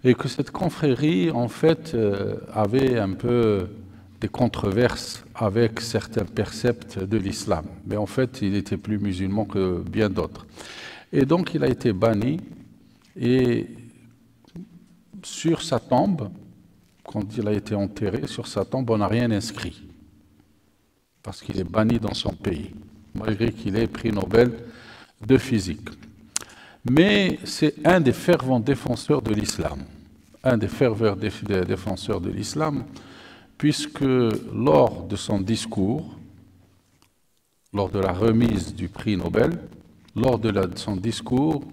et que cette confrérie, en fait, avait un peu des controverses avec certains préceptes de l'islam. Mais en fait, il était plus musulman que bien d'autres. Et donc, il a été banni, et sur sa tombe, quand il a été enterré, sur sa tombe, on n'a rien inscrit, parce qu'il est banni dans son pays, malgré qu'il ait prix Nobel de physique. Mais c'est un des fervents défenseurs de l'islam, un des fervents défenseurs de l'islam, puisque lors de son discours, lors de la remise du prix Nobel, lors de son discours,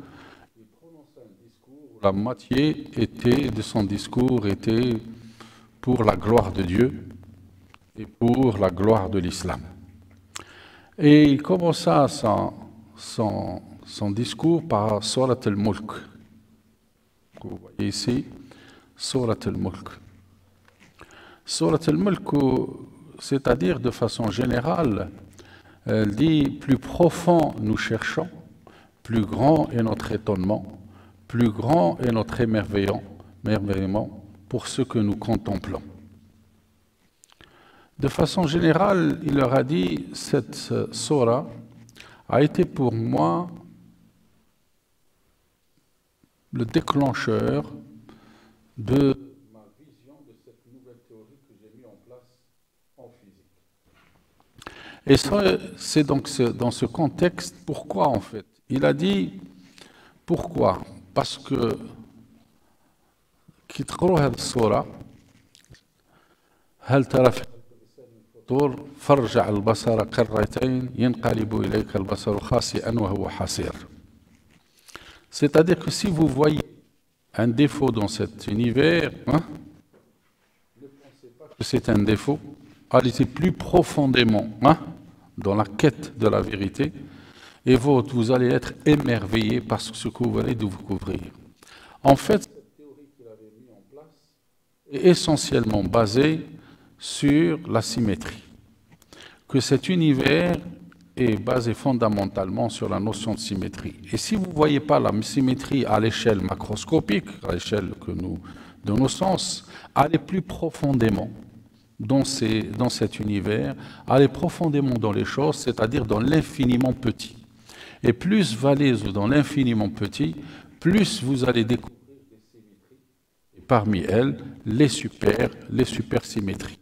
il prononça un discours, la moitié de son discours était pour la gloire de Dieu et pour la gloire de l'islam. Et il commença son discours par Surat al-Mulk. Vous voyez ici, Surat al-Mulk. Surat al-Mulk, c'est-à-dire de façon générale, elle dit « Plus profond nous cherchons, plus grand est notre étonnement, plus grand est notre émerveillement pour ce que nous contemplons. » De façon générale, il leur a dit « Cette surah a été pour moi le déclencheur de ma vision de cette nouvelle théorie que j'ai mise en place en physique. » Et c'est donc dans ce contexte, pourquoi en fait? Il a dit, pourquoi? Parce que كتقروا هذه الصورة هل ترى في الفطور فارجع البصر كرتين ينقلب إليك البصر خاسئا وهو حسير. C'est-à-dire que si vous voyez un défaut dans cet univers, ne pensez pas que c'est un défaut, allez plus profondément dans la quête de la vérité, et vous allez être émerveillé par ce que vous allez découvrir. En fait, cette théorie qu'il avait mise en place est essentiellement basée sur la symétrie. Que cet univers est basé fondamentalement sur la notion de symétrie. Et si vous ne voyez pas la symétrie à l'échelle macroscopique, à l'échelle de nos sens, allez plus profondément dans cet univers, allez profondément dans les choses, c'est-à-dire dans l'infiniment petit. Et plus vous allez dans l'infiniment petit, plus vous allez découvrir des symétries, et parmi elles, les supersymétries.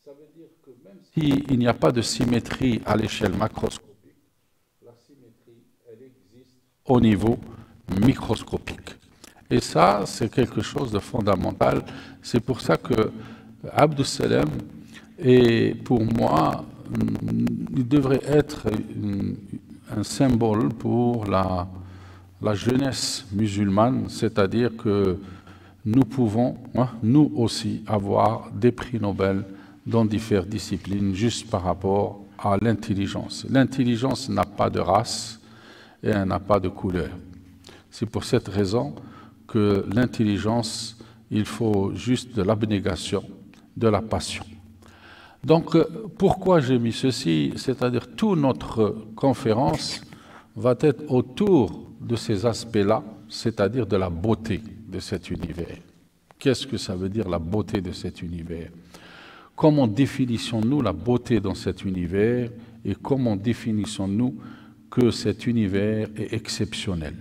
Ça veut dire que même s'il n'y a pas de symétrie à l'échelle macroscopique, la symétrie, elle existe au niveau microscopique. Et ça, c'est quelque chose de fondamental. C'est pour ça que Abdus Salam est, pour moi, il devrait être un symbole pour la jeunesse musulmane, c'est-à-dire que nous pouvons, nous aussi, avoir des prix Nobel dans différentes disciplines juste par rapport à l'intelligence. L'intelligence n'a pas de race et elle n'a pas de couleur. C'est pour cette raison que l'intelligence, il faut juste de l'abnégation, de la passion. Donc, pourquoi j'ai mis ceci? C'est-à-dire toute notre conférence va être autour de ces aspects-là, c'est-à-dire de la beauté de cet univers. Qu'est-ce que ça veut dire la beauté de cet univers? Comment définissons-nous la beauté dans cet univers et comment définissons-nous que cet univers est exceptionnel?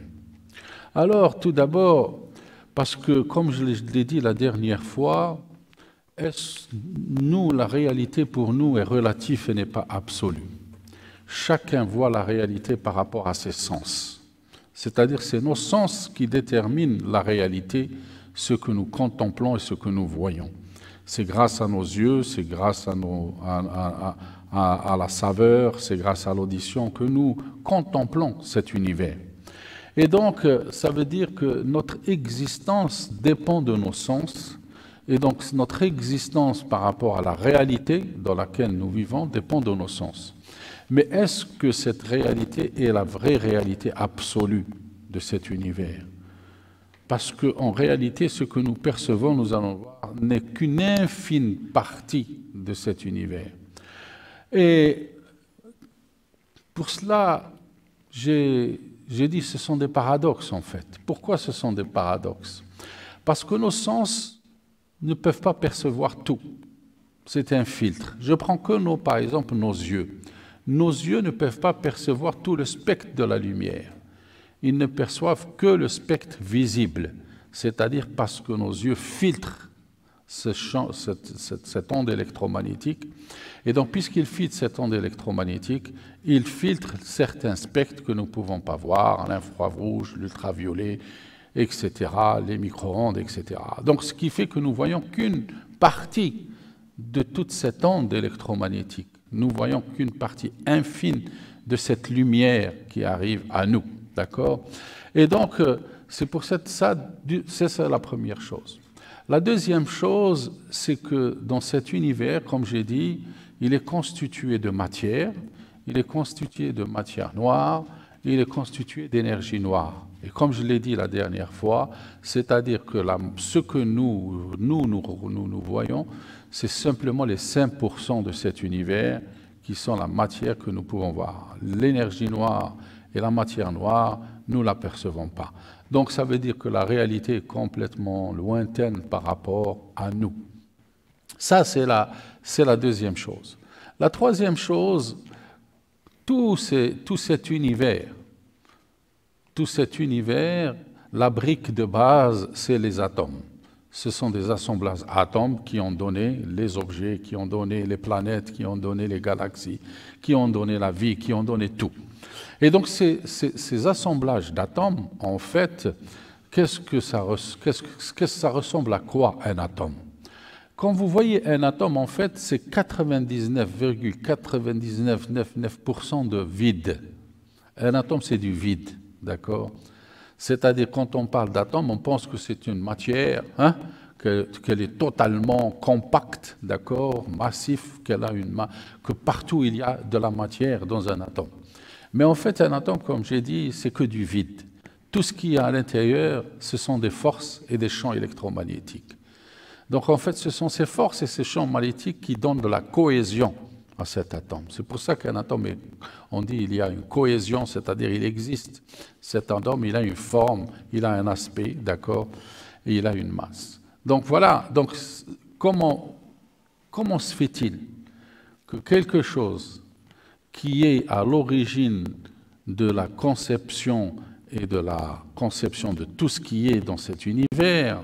Alors, tout d'abord, parce que, comme je l'ai dit la dernière fois, la réalité pour nous est relative et n'est pas absolue. Chacun voit la réalité par rapport à ses sens. C'est-à-dire que c'est nos sens qui déterminent la réalité, ce que nous contemplons et ce que nous voyons. C'est grâce à nos yeux, c'est grâce à la saveur, c'est grâce à l'audition que nous contemplons cet univers. Et donc, ça veut dire que notre existence dépend de nos sens, et donc notre existence par rapport à la réalité dans laquelle nous vivons dépend de nos sens. Mais est-ce que cette réalité est la vraie réalité absolue de cet univers? Parce qu'en réalité, ce que nous percevons, nous allons voir, n'est qu'une infime partie de cet univers. Et pour cela, j'ai dit que ce sont des paradoxes en fait. Pourquoi ce sont des paradoxes? Parce que nos sens ne peuvent pas percevoir tout. C'est un filtre. Je prends que par exemple, nos yeux. Nos yeux ne peuvent pas percevoir tout le spectre de la lumière. Ils ne perçoivent que le spectre visible, c'est-à-dire parce que nos yeux filtrent cette onde électromagnétique. Et donc, puisqu'ils filtrent cette onde électromagnétique, ils filtrent certains spectres que nous ne pouvons pas voir, l'infrarouge, l'ultraviolet, etc., les micro-ondes, etc. Donc, ce qui fait que nous voyons qu'une partie de toute cette onde électromagnétique. Nous voyons qu'une partie infime de cette lumière qui arrive à nous. D'accord? Et donc, c'est pour ça, c'est la première chose. La deuxième chose, c'est que dans cet univers, comme j'ai dit, il est constitué de matière, il est constitué de matière noire, il est constitué d'énergie noire. Et comme je l'ai dit la dernière fois, c'est-à-dire que ce que nous voyons, c'est simplement les 5% de cet univers qui sont la matière que nous pouvons voir. L'énergie noire et la matière noire, nous ne l'apercevons pas. Donc ça veut dire que la réalité est complètement lointaine par rapport à nous. Ça, c'est la deuxième chose. La troisième chose, tout cet univers, la brique de base, c'est les atomes. Ce sont des assemblages atomes qui ont donné les objets, qui ont donné les planètes, qui ont donné les galaxies, qui ont donné la vie, qui ont donné tout. Et donc ces assemblages d'atomes, en fait, qu'est-ce que ça ressemble à quoi un atome? Quand vous voyez un atome, en fait, c'est 99,9999% de vide. Un atome, c'est du vide, d'accord? C'est-à-dire, quand on parle d'atome, on pense que c'est une matière, hein, qu'elle est totalement compacte, d'accord, massif, que partout il y a de la matière dans un atome. Mais en fait, un atome, comme j'ai dit, c'est que du vide. Tout ce qu'il y a à l'intérieur, ce sont des forces et des champs électromagnétiques. Donc en fait, ce sont ces forces et ces champs magnétiques qui donnent de la cohésion à cet atome. C'est pour ça qu'un atome, on dit il y a une cohésion, c'est-à-dire il existe. Cet atome, il a une forme, il a un aspect, d'accord, et il a une masse. Donc voilà, donc comment se fait-il que quelque chose qui est à l'origine de la conception et de la conception de tout ce qui est dans cet univers,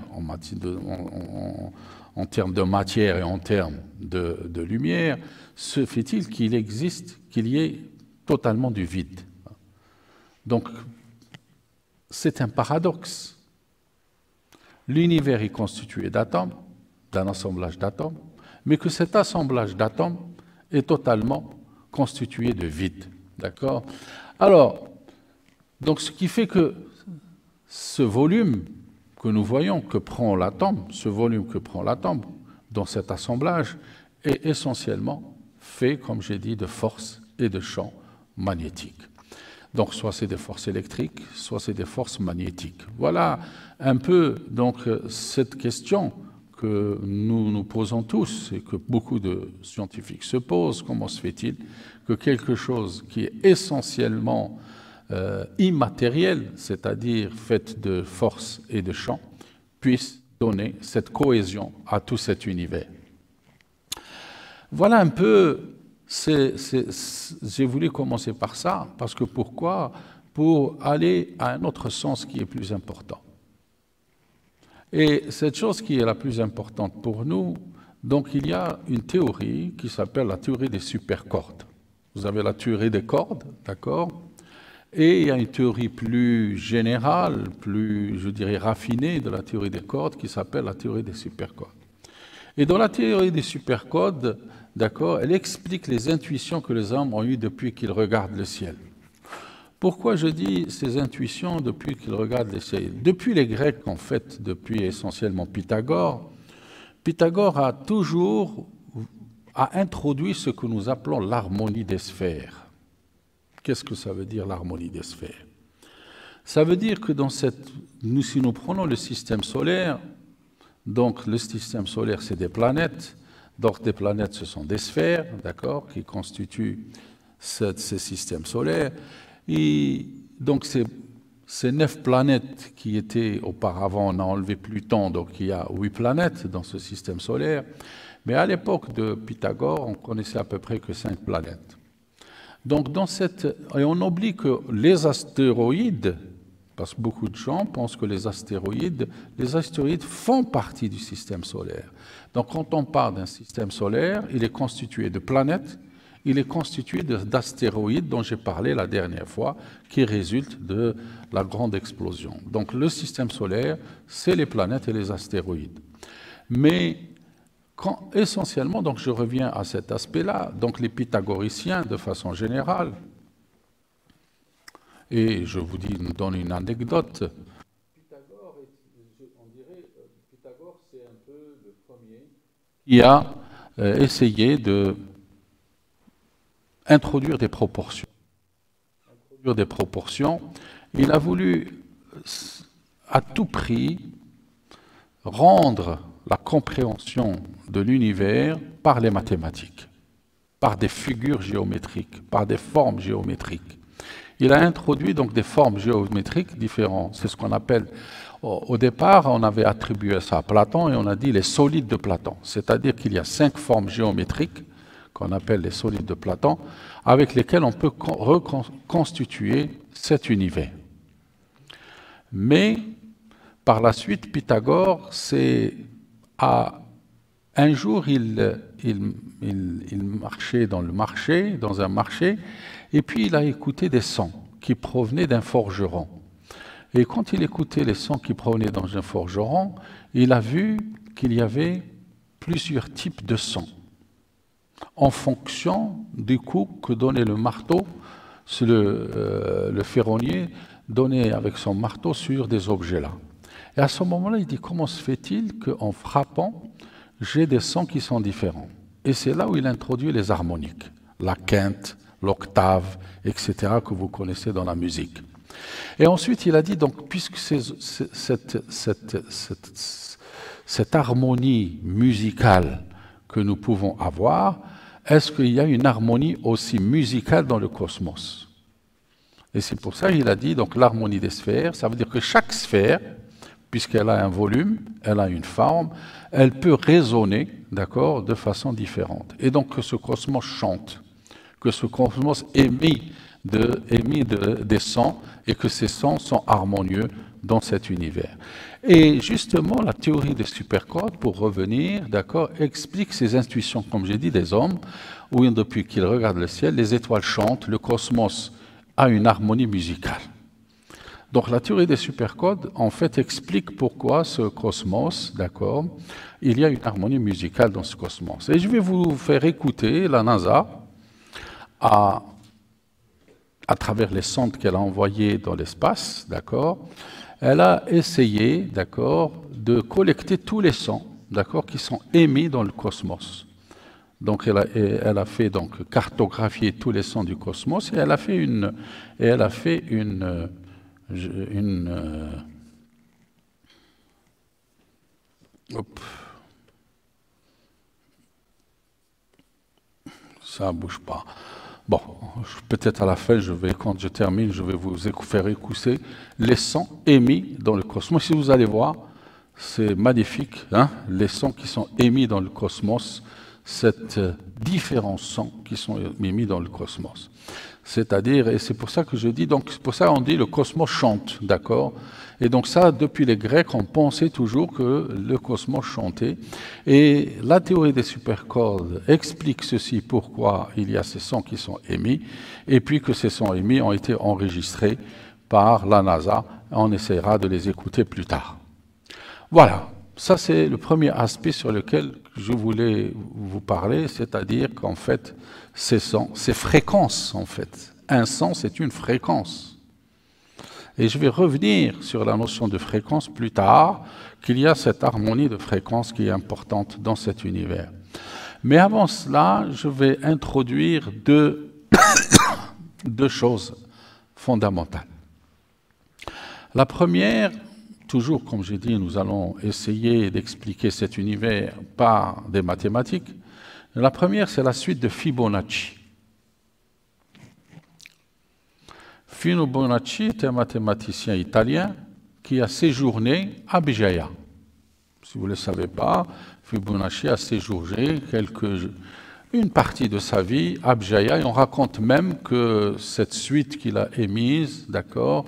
en termes de matière et en termes de lumière, se fait-il qu'il existe, qu'il y ait totalement du vide? Donc, c'est un paradoxe. L'univers est constitué d'atomes, d'un assemblage d'atomes, mais que cet assemblage d'atomes est totalement constitué de vide. D'accord? Alors, donc ce qui fait que ce volume que nous voyons que prend l'atome, ce volume que prend l'atome dans cet assemblage est essentiellement fait, comme j'ai dit, de forces et de champs magnétiques. Donc soit c'est des forces électriques, soit c'est des forces magnétiques. Voilà un peu donc cette question que nous nous posons tous et que beaucoup de scientifiques se posent. Comment se fait-il que quelque chose qui est essentiellement immatériel, c'est-à-dire fait de forces et de champs, puisse donner cette cohésion à tout cet univers? Voilà un peu, j'ai voulu commencer par ça, parce que pourquoi? Pour aller à un autre sens qui est plus important. Et cette chose qui est la plus importante pour nous, donc il y a une théorie qui s'appelle la théorie des supercordes. Vous avez la théorie des cordes, d'accord? Et il y a une théorie plus générale, plus, je dirais, raffinée de la théorie des cordes qui s'appelle la théorie des supercordes. Et dans la théorie des supercordes, d'accord, elle explique les intuitions que les hommes ont eues depuis qu'ils regardent le ciel. Pourquoi je dis ces intuitions depuis qu'ils regardent le ciel? Depuis les Grecs, en fait, depuis essentiellement Pythagore, Pythagore a toujours introduit ce que nous appelons l'harmonie des sphères. Qu'est-ce que ça veut dire, l'harmonie des sphères? Ça veut dire que si nous prenons le système solaire, donc le système solaire, c'est des planètes. Donc des planètes, ce sont des sphères, d'accord, qui constituent ce système solaire. Et donc ces 9 planètes qui étaient auparavant, on a enlevé Pluton, donc il y a 8 planètes dans ce système solaire. Mais à l'époque de Pythagore, on connaissait à peu près que 5 planètes. Donc et on oublie que les astéroïdes, parce que beaucoup de gens pensent que les astéroïdes font partie du système solaire. Donc quand on parle d'un système solaire, il est constitué de planètes, il est constitué d'astéroïdes dont j'ai parlé la dernière fois, qui résultent de la grande explosion. Donc le système solaire, c'est les planètes et les astéroïdes. Mais essentiellement, donc je reviens à cet aspect-là, donc les pythagoriciens de façon générale, et je vous donne une anecdote. Pythagore, c'est un peu le premier qui a essayé de introduire des proportions. Il a voulu à tout prix rendre la compréhension de l'univers par les mathématiques, par des figures géométriques, par des formes géométriques. Il a introduit donc des formes géométriques différentes. C'est ce qu'on appelle, au départ, on avait attribué ça à Platon et on a dit les solides de Platon. C'est-à-dire qu'il y a 5 formes géométriques qu'on appelle les solides de Platon, avec lesquelles on peut reconstituer cet univers. Mais par la suite, Pythagore, un jour, il marchait dans un marché, et puis il a écouté des sons qui provenaient d'un forgeron. Et quand il écoutait les sons qui provenaient d'un forgeron, il a vu qu'il y avait plusieurs types de sons, en fonction du coup que donnait le marteau, le ferronnier donnait avec son marteau sur des objets-là. Et à ce moment-là, il dit, comment se fait-il qu'en frappant, j'ai des sons qui sont différents? Et c'est là où il introduit les harmoniques, la quinte, l'octave, etc., que vous connaissez dans la musique. Et ensuite, il a dit, donc, puisque cette harmonie musicale que nous pouvons avoir, est-ce qu'il y a une harmonie aussi musicale dans le cosmos? Et c'est pour ça qu'il a dit, donc, l'harmonie des sphères, ça veut dire que chaque sphère, puisqu'elle a un volume, elle a une forme, elle peut résonner, d'accord, de façon différente. Et donc que ce cosmos chante, que ce cosmos émet des sons, et que ces sons sont harmonieux dans cet univers. Et justement, la théorie des supercordes, pour revenir, d'accord, explique ces intuitions, comme j'ai dit, des hommes, où depuis qu'ils regardent le ciel, les étoiles chantent, le cosmos a une harmonie musicale. Donc la théorie des supercordes, en fait, explique pourquoi ce cosmos, d'accord, il y a une harmonie musicale dans ce cosmos. Et je vais vous faire écouter la NASA à travers les sondes qu'elle a envoyées dans l'espace, d'accord. Elle a essayé, d'accord, de collecter tous les sons, d'accord, qui sont émis dans le cosmos. Donc elle a fait donc cartographier tous les sons du cosmos et elle a fait une ça ne bouge pas. Bon, peut-être à la fin, quand je termine, je vais vous faire écouter les sons émis dans le cosmos. Si vous allez voir, c'est magnifique, hein, les sons qui sont émis dans le cosmos, cette différents sons qui sont émis dans le cosmos. C'est-à-dire, et c'est pour ça que je dis, donc c'est pour ça on dit le cosmos chante, d'accord? Et donc ça, depuis les Grecs, on pensait toujours que le cosmos chantait. Et la théorie des supercordes explique ceci, pourquoi il y a ces sons qui sont émis, et puis que ces sons émis ont été enregistrés par la NASA. On essaiera de les écouter plus tard. Voilà, ça c'est le premier aspect sur lequel je voulais vous parler, c'est-à-dire qu'en fait, ces sons, ces fréquences en fait. Un son, c'est une fréquence. Et je vais revenir sur la notion de fréquence plus tard, qu'il y a cette harmonie de fréquences qui est importante dans cet univers. Mais avant cela, je vais introduire deux choses fondamentales. La première, toujours comme j'ai dit, nous allons essayer d'expliquer cet univers par des mathématiques. La première, c'est la suite de Fibonacci. Fibonacci est un mathématicien italien qui a séjourné à Béjaïa. Si vous ne le savez pas, Fibonacci a séjourné une partie de sa vie à Béjaïa, et on raconte même que cette suite qu'il a émise, d'accord,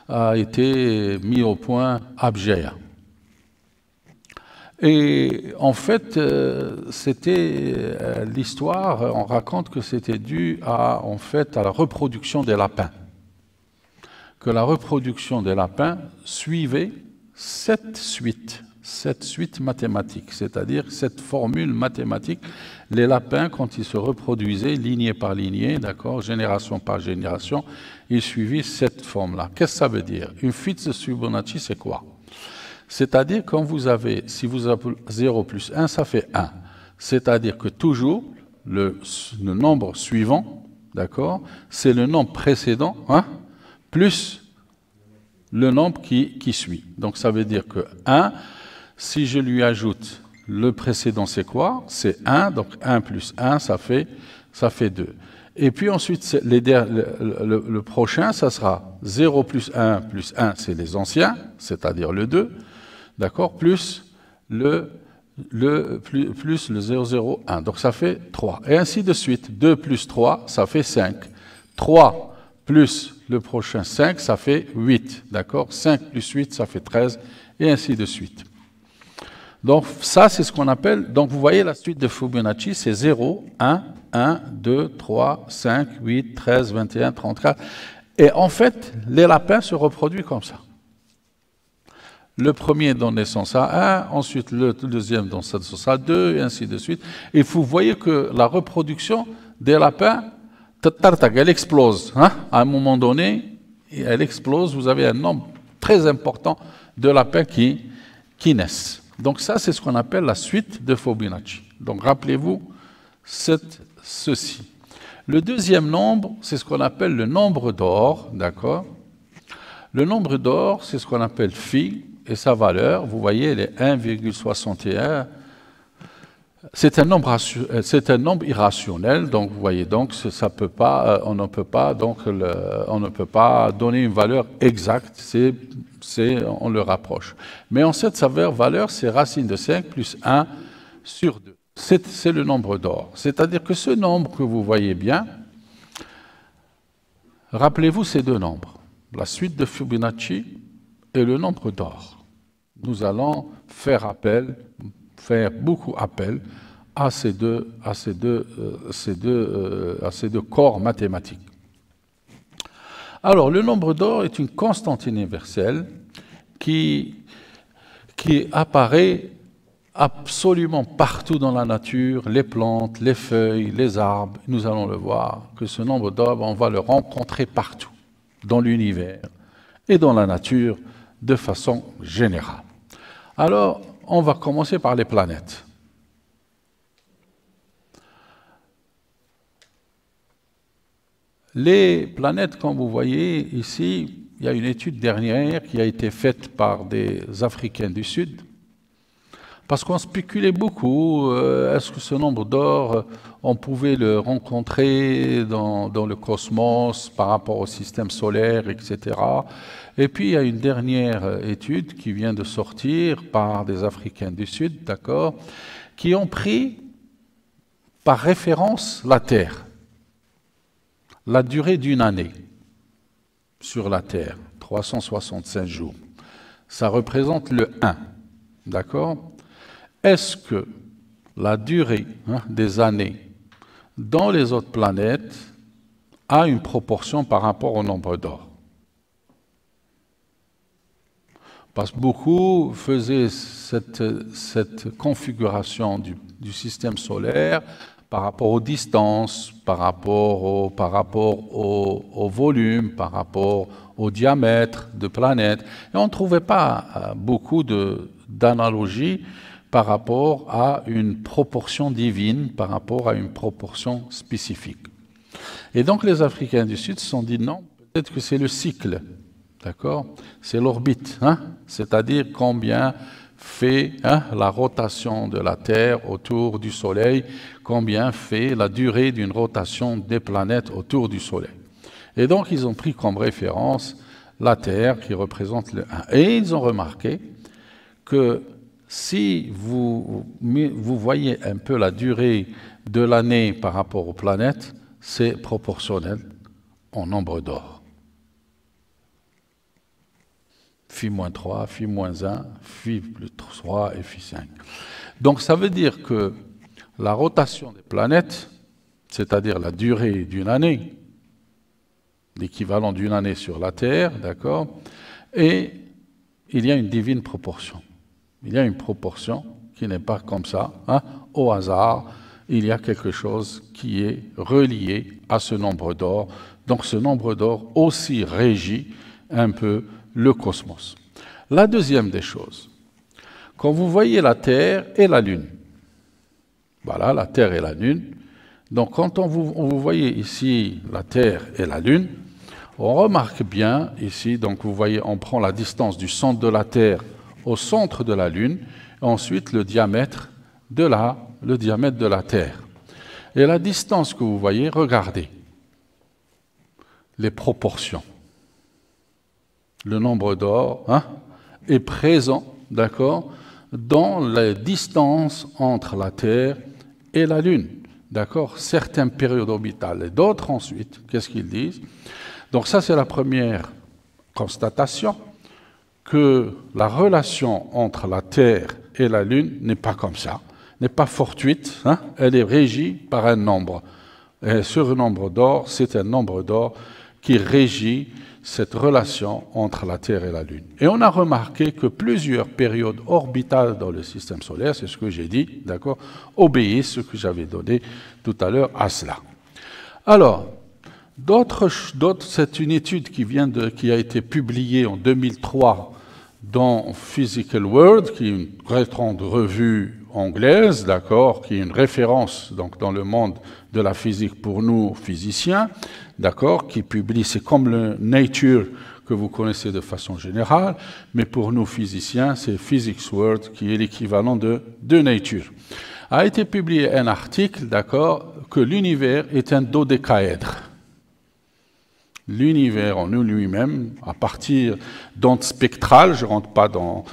a été mise au point à Béjaïa. Et en fait, c'était l'histoire, on raconte que c'était dû à la reproduction des lapins. Que la reproduction des lapins suivait cette suite mathématique, c'est-à-dire cette formule mathématique. Les lapins, quand ils se reproduisaient, lignée par lignée, d'accord, génération par génération, ils suivaient cette forme-là. Qu'est-ce que ça veut dire? Une fixe de Fibonacci, c'est quoi? C'est-à-dire quand vous avez, si vous avez 0 plus 1, ça fait 1. C'est-à-dire que toujours, le nombre suivant, d'accord, c'est le nombre précédent, hein, plus le nombre qui suit. Donc ça veut dire que 1, si je lui ajoute le précédent, c'est quoi? C'est 1, donc 1 plus 1, ça fait 2. Et puis ensuite, le prochain, ça sera 0 plus 1, c'est les anciens, c'est-à-dire le 2, d'accord, plus le 0,01. Donc ça fait 3. Et ainsi de suite. 2 plus 3, ça fait 5. 3 plus le prochain 5, ça fait 8. D'accord? 5 plus 8, ça fait 13. Et ainsi de suite. Donc ça, c'est ce qu'on appelle... Donc vous voyez la suite de Fibonacci, c'est 0, 1, 1, 2, 3, 5, 8, 13, 21, 34. Et en fait, les lapins se reproduisent comme ça. Le premier donne naissance à 1, ensuite le deuxième donne naissance à 2, et ainsi de suite. Et vous voyez que la reproduction des lapins, elle explose. Hein? À un moment donné, elle explose. Vous avez un nombre très important de lapins qui naissent. Donc ça, c'est ce qu'on appelle la suite de Fibonacci. Donc rappelez-vous ceci. Le deuxième nombre, c'est ce qu'on appelle le nombre d'or. D'accord? Le nombre d'or, c'est ce qu'on appelle phi. Et sa valeur, vous voyez, elle est 1,61. C'est un nombre irrationnel, donc vous voyez, donc ça peut pas, on ne peut pas donner une valeur exacte. On le rapproche. Mais en cette valeur, c'est racine de 5 plus 1 sur 2. C'est le nombre d'or. C'est-à-dire que ce nombre que vous voyez bien, rappelez-vous ces deux nombres, la suite de Fibonacci et le nombre d'or. Nous allons faire beaucoup appel à ces deux corps mathématiques. Alors, le nombre d'or est une constante universelle qui apparaît absolument partout dans la nature, les plantes, les feuilles, les arbres. Nous allons le voir, que ce nombre d'or, on va le rencontrer partout, dans l'univers et dans la nature, de façon générale. Alors, on va commencer par les planètes. Les planètes, comme vous voyez ici, il y a une étude dernière qui a été faite par des Africains du Sud, parce qu'on spéculait beaucoup, est-ce que ce nombre d'or, on pouvait le rencontrer dans le cosmos par rapport au système solaire, etc. Et puis, il y a une dernière étude qui vient de sortir par des Africains du Sud, d'accord, qui ont pris par référence la Terre. La durée d'une année sur la Terre, 365 jours. Ça représente le 1, d'accord? Est-ce que la durée des années dans les autres planètes a une proportion par rapport au nombre d'or? Parce que beaucoup faisaient cette configuration du système solaire par rapport aux distances, par rapport au volume, par rapport au diamètre de planètes. Et on ne trouvait pas beaucoup d'analogies par rapport à une proportion divine, par rapport à une proportion spécifique. Et donc les Africains du Sud se sont dit non, peut-être que c'est le cycle, d'accord? C'est l'orbite, c'est-à-dire combien fait la rotation de la Terre autour du Soleil, combien fait la durée d'une rotation des planètes autour du Soleil. Et donc, ils ont pris comme référence la Terre qui représente le 1. Et ils ont remarqué que si vous voyez un peu la durée de l'année par rapport aux planètes, c'est proportionnel en nombre d'or. Φ-3, Φ-1, Φ+3 et Φ5. Donc ça veut dire que la rotation des planètes, c'est-à-dire la durée d'une année, l'équivalent d'une année sur la Terre, d'accord, et il y a une divine proportion. Il y a une proportion qui n'est pas comme ça, hein, au hasard, il y a quelque chose qui est relié à ce nombre d'or. Donc ce nombre d'or aussi régit un peu le cosmos. La deuxième des choses, quand vous voyez la Terre et la Lune, voilà, la Terre et la Lune, donc quand vous voyez ici la Terre et la Lune, on remarque bien ici, donc vous voyez, on prend la distance du centre de la Terre au centre de la Lune, et ensuite le diamètre de la Terre. Et la distance que vous voyez, regardez, les proportions. Le nombre d'or est présent, d'accord, dans la distance entre la Terre et la Lune, d'accord, certaines périodes orbitales et d'autres ensuite, qu'est-ce qu'ils disent? Donc ça, c'est la première constatation, que la relation entre la Terre et la Lune n'est pas comme ça, n'est pas fortuite, hein, elle est régie par un nombre. Et ce nombre d'or, c'est un nombre d'or qui régit cette relation entre la Terre et la Lune. Et on a remarqué que plusieurs périodes orbitales dans le système solaire, c'est ce que j'ai dit, d'accord, obéissent ce que j'avais donné tout à l'heure à cela. Alors, c'est une étude qui a été publiée en 2003 dans Physical World, qui est une très grande revue anglaise, d'accord, qui est une référence donc, dans le monde de la physique pour nous physiciens, d'accord, qui publie, c'est comme le Nature que vous connaissez de façon générale, mais pour nous physiciens, c'est Physics World qui est l'équivalent de Nature. A été publié un article, d'accord, que l'univers est un dodécaèdre. L'univers en lui-même, à partir d'ondes spectrales, je rentre pas dans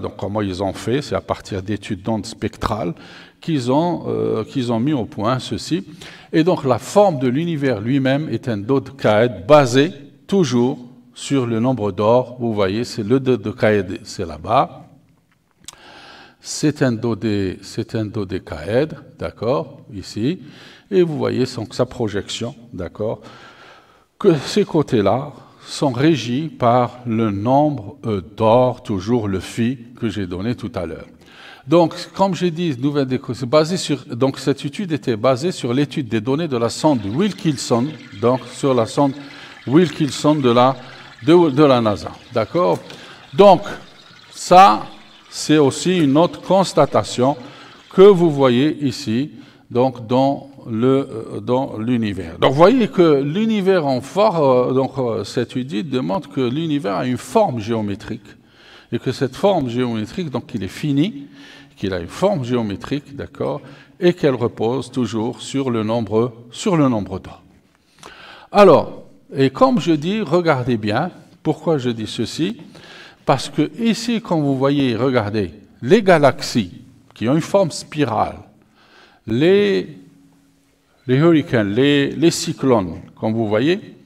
comment ils ont fait, c'est à partir d'études d'ondes spectrales qu'ils ont mis au point ceci. Et donc la forme de l'univers lui-même est un dodécaèdre basé toujours sur le nombre d'or. Vous voyez, c'est le dodécaèdre, c'est là-bas. C'est un dodécaèdre, d'accord, ici. Et vous voyez sa projection, d'accord, que ces côtés-là sont régis par le nombre d'or, toujours le phi que j'ai donné tout à l'heure. Donc, comme j'ai dit, donc cette étude était basée sur l'étude des données de la sonde Wilkinson, donc sur la sonde Wilkinson de la NASA, d'accord? Donc, ça, c'est aussi une autre constatation que vous voyez ici, donc dans l'univers. Donc vous voyez que l'univers cette étude démontre que l'univers a une forme géométrique et que cette forme géométrique, donc qu'il est fini, qu'il a une forme géométrique, d'accord, et qu'elle repose toujours sur le nombre d'or. Alors, et comme je dis, regardez bien, pourquoi je dis ceci? Parce que ici, quand vous voyez, regardez, les galaxies qui ont une forme spirale, les hurricanes, les cyclones, comme vous voyez,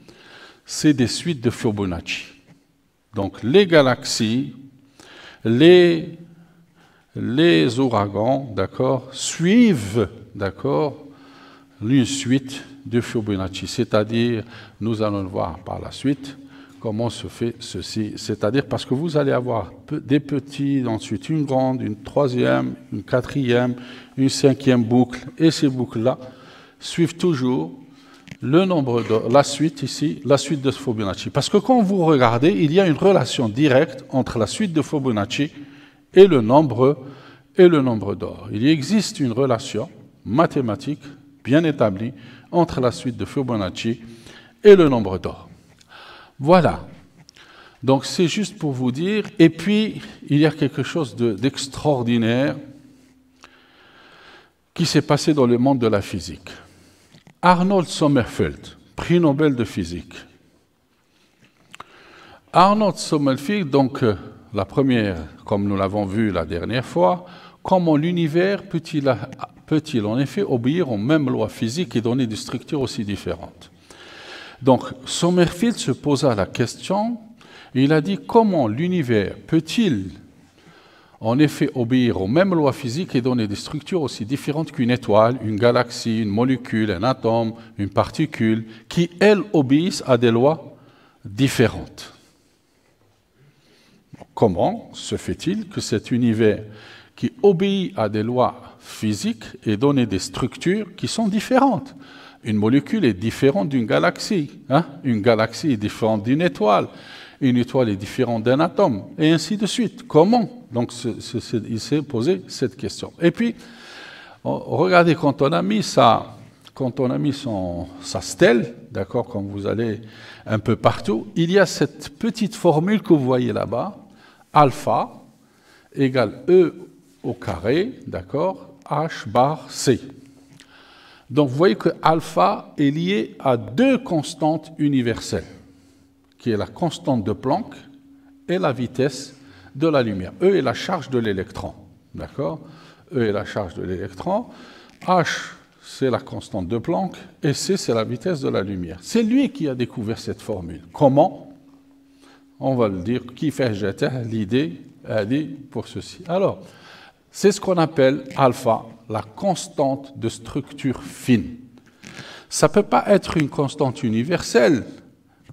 c'est des suites de Fibonacci. Donc les galaxies, les ouragans, d'accord, suivent, d'accord, une suite de Fibonacci. C'est-à-dire, nous allons le voir par la suite, comment se fait ceci. C'est-à-dire parce que vous allez avoir des petits, ensuite une grande, une troisième, une quatrième, une cinquième boucle, et ces boucles-là suivent toujours le nombre de la suite ici, la suite de Fibonacci. Parce que quand vous regardez, il y a une relation directe entre la suite de Fibonacci et le nombre d'or. Il existe une relation mathématique bien établie entre la suite de Fibonacci et le nombre d'or. Voilà. Donc c'est juste pour vous dire. Et puis, il y a quelque chose d'extraordinaire qui s'est passé dans le monde de la physique. Arnold Sommerfeld, prix Nobel de physique. Arnold Sommerfeld, donc la première, comme nous l'avons vu la dernière fois, comment l'univers peut-il en effet obéir aux mêmes lois physiques et donner des structures aussi différentes? Donc Sommerfeld se posa la question, et il a dit comment l'univers peut-il en effet obéir aux mêmes lois physiques et donner des structures aussi différentes qu'une étoile, une galaxie, une molécule, un atome, une particule, qui, elles, obéissent à des lois différentes. Comment se fait-il que cet univers qui obéit à des lois physiques ait donné des structures qui sont différentes? Une molécule est différente d'une galaxie, une galaxie est différente d'une étoile, une étoile est différente d'un atome, et ainsi de suite. Comment? Donc il s'est posé cette question. Et puis, regardez, quand on a mis sa stèle, d'accord, comme vous allez un peu partout, il y a cette petite formule que vous voyez là-bas, alpha égale E au carré, d'accord, H bar C. Donc vous voyez que alpha est lié à deux constantes universelles, qui est la constante de Planck et la vitesse de la lumière. E est la charge de l'électron, d'accord? E est la charge de l'électron, H c'est la constante de Planck et C c'est la vitesse de la lumière. C'est lui qui a découvert cette formule. Comment? On va le dire, qui fait jeter l'idée pour ceci. Alors, c'est ce qu'on appelle alpha, la constante de structure fine. Ça ne peut pas être une constante universelle,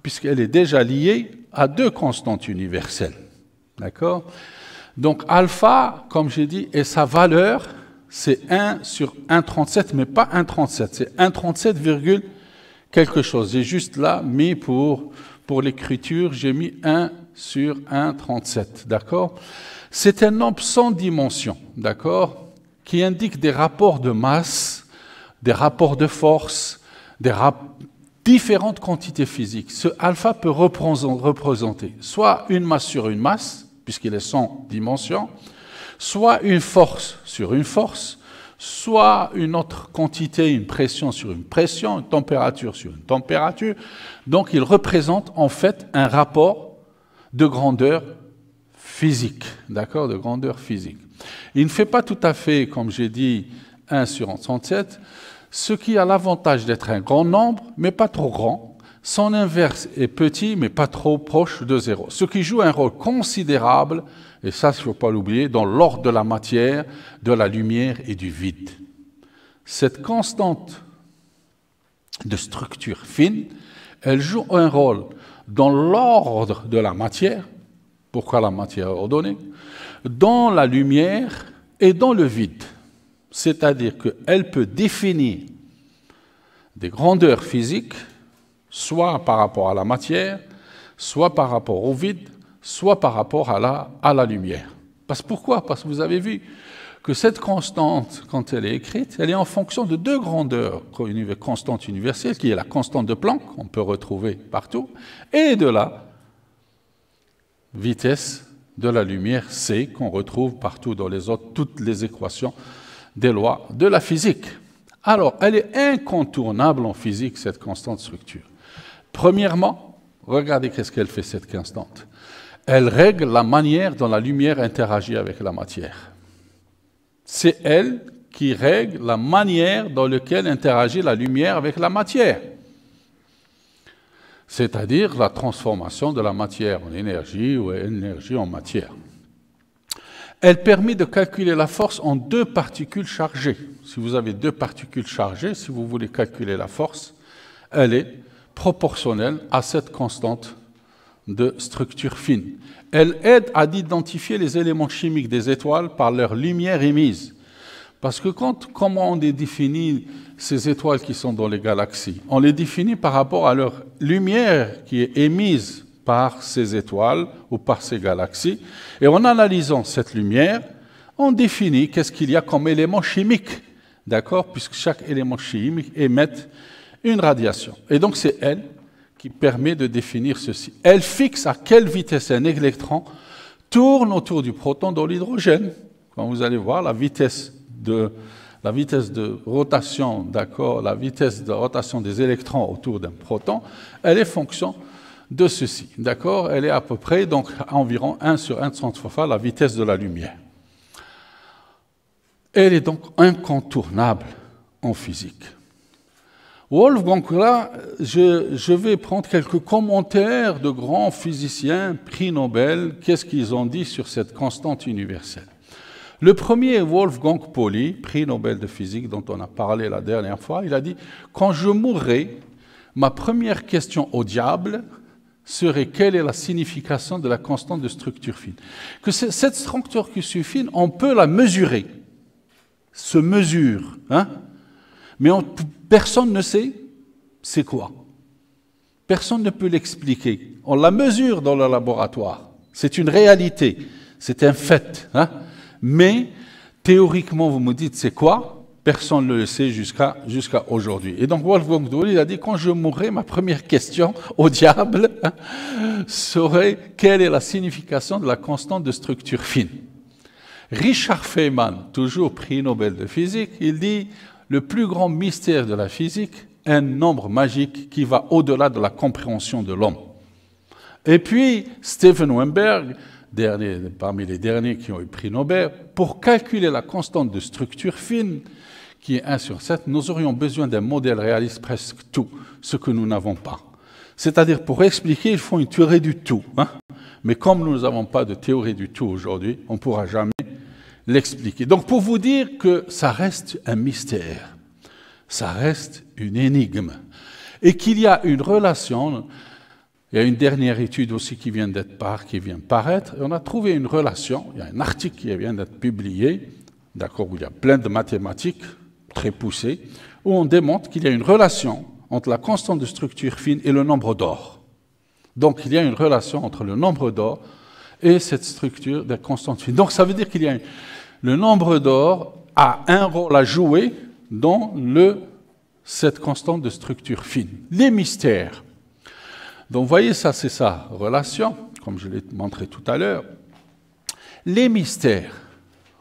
puisqu'elle est déjà liée à deux constantes universelles. D'accord? Donc alpha, comme j'ai dit, et sa valeur, c'est 1 sur 1,37, mais pas 1,37, c'est 1,37, quelque chose. J'ai juste là mis pour l'écriture, j'ai mis 1 sur 1,37, d'accord? C'est un nombre sans dimension, d'accord? Qui indique des rapports de masse, des rapports de force, différentes quantités physiques. Ce alpha peut représenter soit une masse sur une masse, puisqu'il est sans dimension, soit une force sur une force, soit une autre quantité, une pression sur une pression, une température sur une température. Donc il représente en fait un rapport de grandeur physique, d'accord, de grandeur physique. Il ne fait pas tout à fait, comme j'ai dit, 1 sur 1,37, ce qui a l'avantage d'être un grand nombre, mais pas trop grand. Son inverse est petit, mais pas trop proche de 0. Ce qui joue un rôle considérable, et ça, il ne faut pas l'oublier, dans l'ordre de la matière, de la lumière et du vide. Cette constante de structure fine, elle joue un rôle dans l'ordre de la matière, pourquoi la matière est ordonnée, dans la lumière et dans le vide. C'est-à-dire qu'elle peut définir des grandeurs physiques, soit par rapport à la matière, soit par rapport au vide, soit par rapport à la lumière. Pourquoi? Parce que vous avez vu que cette constante, quand elle est écrite, elle est en fonction de deux grandeurs constantes universelles, qui est la constante de Planck, qu'on peut retrouver partout, et de la vitesse de la lumière C, qu'on retrouve partout dans toutes les équations des lois de la physique. Alors, elle est incontournable en physique, cette constante structure. Premièrement, regardez qu'est-ce qu'elle fait, cette constante. Elle règle la manière dont la lumière interagit avec la matière. C'est elle qui règle la manière dans laquelle interagit la lumière avec la matière. C'est-à-dire la transformation de la matière en énergie ou énergie en matière. Elle permet de calculer la force en deux particules chargées. Si vous avez deux particules chargées, si vous voulez calculer la force, elle est proportionnelle à cette constante de structure fine. Elle aide à identifier les éléments chimiques des étoiles par leur lumière émise. Parce que comment on définit ces étoiles qui sont dans les galaxies? On les définit par rapport à leur lumière qui est émise par ces étoiles ou par ces galaxies. Et en analysant cette lumière, on définit qu'est-ce qu'il y a comme élément chimique, d'accord? Puisque chaque élément chimique émet une radiation. Et donc c'est elle qui permet de définir ceci. Elle fixe à quelle vitesse un électron tourne autour du proton dans l'hydrogène. Quand vous allez voir la vitesse de la vitesse de rotation, d'accord, la vitesse de rotation des électrons autour d'un proton, elle est fonction de ceci, d'accord? Elle est à peu près, donc, environ 1 sur 1 centre fois la vitesse de la lumière. Elle est donc incontournable en physique. Wolfgang, là, je vais prendre quelques commentaires de grands physiciens, prix Nobel, qu'est-ce qu'ils ont dit sur cette constante universelle. Le premier est Wolfgang Pauli, prix Nobel de physique dont on a parlé la dernière fois. Il a dit « Quand je mourrai, ma première question au diable serait quelle est la signification de la constante de structure fine ?» Que cette structure fine, on peut la mesurer, se mesure, hein? Mais personne ne sait c'est quoi. Personne ne peut l'expliquer. On la mesure dans le laboratoire. C'est une réalité, c'est un fait, hein? Mais théoriquement, vous me dites c'est quoi? Personne ne le sait jusqu'à aujourd'hui. Et donc Wolfgang Pauli a dit quand je mourrai, ma première question au diable serait quelle est la signification de la constante de structure fine. Richard Feynman, toujours prix Nobel de physique, il dit le plus grand mystère de la physique, un nombre magique qui va au-delà de la compréhension de l'homme. Et puis Stephen Weinberg, parmi les derniers qui ont eu prix Nobel, pour calculer la constante de structure fine, qui est 1 sur 7, nous aurions besoin d'un modèle réaliste presque tout, ce que nous n'avons pas. C'est-à-dire, pour expliquer, il faut une théorie du tout. Hein? Mais comme nous n'avons pas de théorie du tout aujourd'hui, on ne pourra jamais l'expliquer. Donc, pour vous dire que ça reste un mystère, ça reste une énigme, et qu'il y a une relation. Il y a une dernière étude aussi qui vient paraître, et on a trouvé une relation, il y a un article qui vient d'être publié, d'accord, où il y a plein de mathématiques très poussées, où on démontre qu'il y a une relation entre la constante de structure fine et le nombre d'or. Donc il y a une relation entre le nombre d'or et cette structure de constante fine. Donc ça veut dire qu'il y a le nombre d'or a un rôle à jouer dans cette constante de structure fine. Les mystères. Donc, vous voyez, ça, c'est sa relation, comme je l'ai montré tout à l'heure. Les mystères,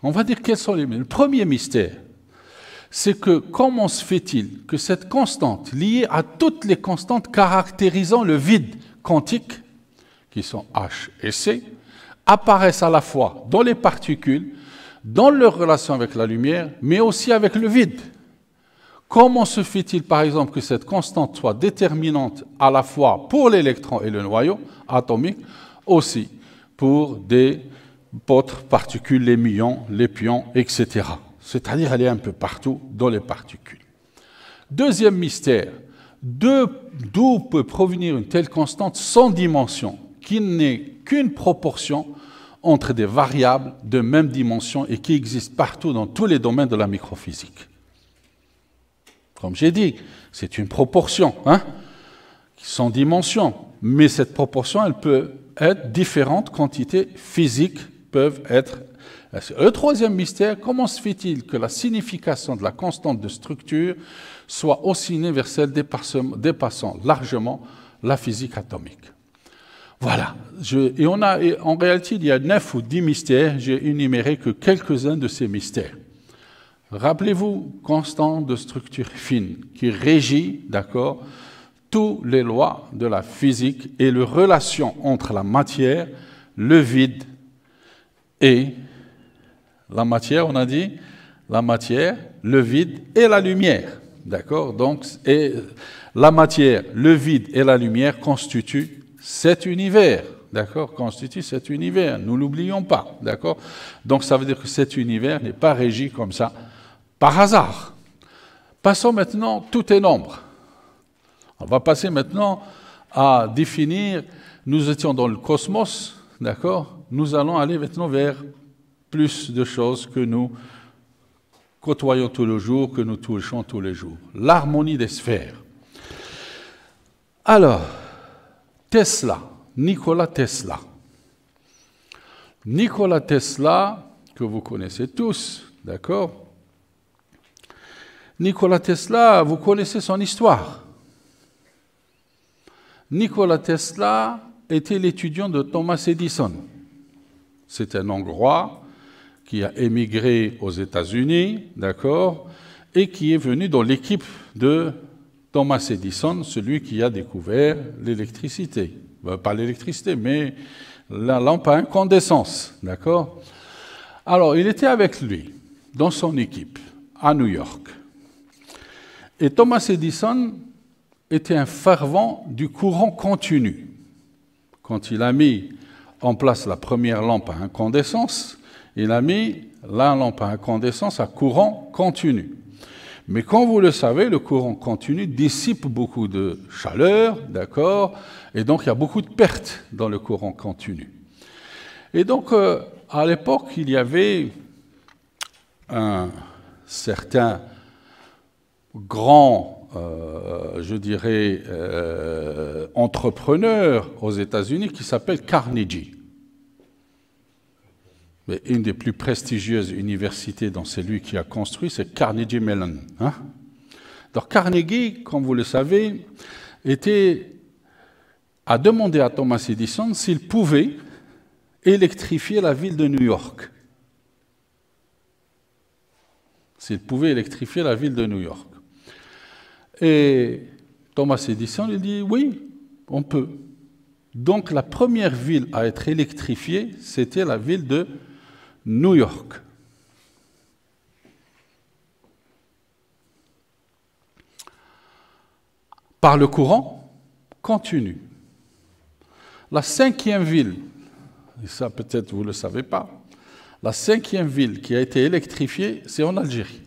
on va dire quels sont les mystères. Le premier mystère, c'est que comment se fait-il que cette constante, liée à toutes les constantes caractérisant le vide quantique, qui sont H et C, apparaissent à la fois dans les particules, dans leur relation avec la lumière, mais aussi avec le vide. Comment se fait-il, par exemple, que cette constante soit déterminante à la fois pour l'électron et le noyau atomique, aussi pour d'autres particules, les muons, les pions, etc. C'est-à-dire, elle est un peu partout dans les particules. Deuxième mystère, d'où peut provenir une telle constante sans dimension, qui n'est qu'une proportion entre des variables de même dimension et qui existent partout dans tous les domaines de la microphysique. Comme j'ai dit, c'est une proportion, hein, sans dimension. Mais cette proportion, elle peut être différentes quantités physiques peuvent être. Le troisième mystère, comment se fait-il que la signification de la constante de structure soit aussi universelle dépassant largement la physique atomique? Voilà. En réalité, il y a 9 ou 10 mystères. J'ai énuméré que quelques-uns de ces mystères. Rappelez-vous, constante de structure fine qui régit, d'accord, toutes les lois de la physique et les relations entre la matière, le vide et la matière, on a dit, la matière, le vide et la lumière, d'accord? Donc, la matière, le vide et la lumière constituent cet univers, d'accord? Constituent cet univers, nous l'oublions pas, d'accord? Donc, ça veut dire que cet univers n'est pas régi comme ça, par hasard. Passons maintenant, tout est nombre. On va passer maintenant à définir, nous étions dans le cosmos, d'accord? Nous allons aller maintenant vers plus de choses que nous côtoyons tous les jours, que nous touchons tous les jours. L'harmonie des sphères. Alors, Tesla, Nikola Tesla. Nikola Tesla, que vous connaissez tous, d'accord? Nikola Tesla, vous connaissez son histoire. Nikola Tesla était l'étudiant de Thomas Edison. C'est un Hongrois qui a émigré aux États-Unis, d'accord, et qui est venu dans l'équipe de Thomas Edison, celui qui a découvert l'électricité. Pas l'électricité, mais la lampe à incandescence, d'accord. Alors, il était avec lui, dans son équipe, à New York. Et Thomas Edison était un fervent du courant continu. Quand il a mis en place la première lampe à incandescence, il a mis la lampe à incandescence à courant continu. Mais comme vous le savez, le courant continu dissipe beaucoup de chaleur, d'accord, et donc il y a beaucoup de pertes dans le courant continu. Et donc, à l'époque, il y avait un certain grand, je dirais, entrepreneur aux États-Unis qui s'appelle Carnegie. Mais une des plus prestigieuses universités dont c'est lui qui a construit, c'est Carnegie Mellon. Hein? Donc Carnegie, comme vous le savez, a demandé à Thomas Edison s'il pouvait électrifier la ville de New York. S'il pouvait électrifier la ville de New York. Et Thomas Edison lui dit oui, on peut. Donc la première ville à être électrifiée, c'était la ville de New York. Par le courant continu. La cinquième ville, et ça peut-être vous ne le savez pas, la cinquième ville qui a été électrifiée, c'est en Algérie.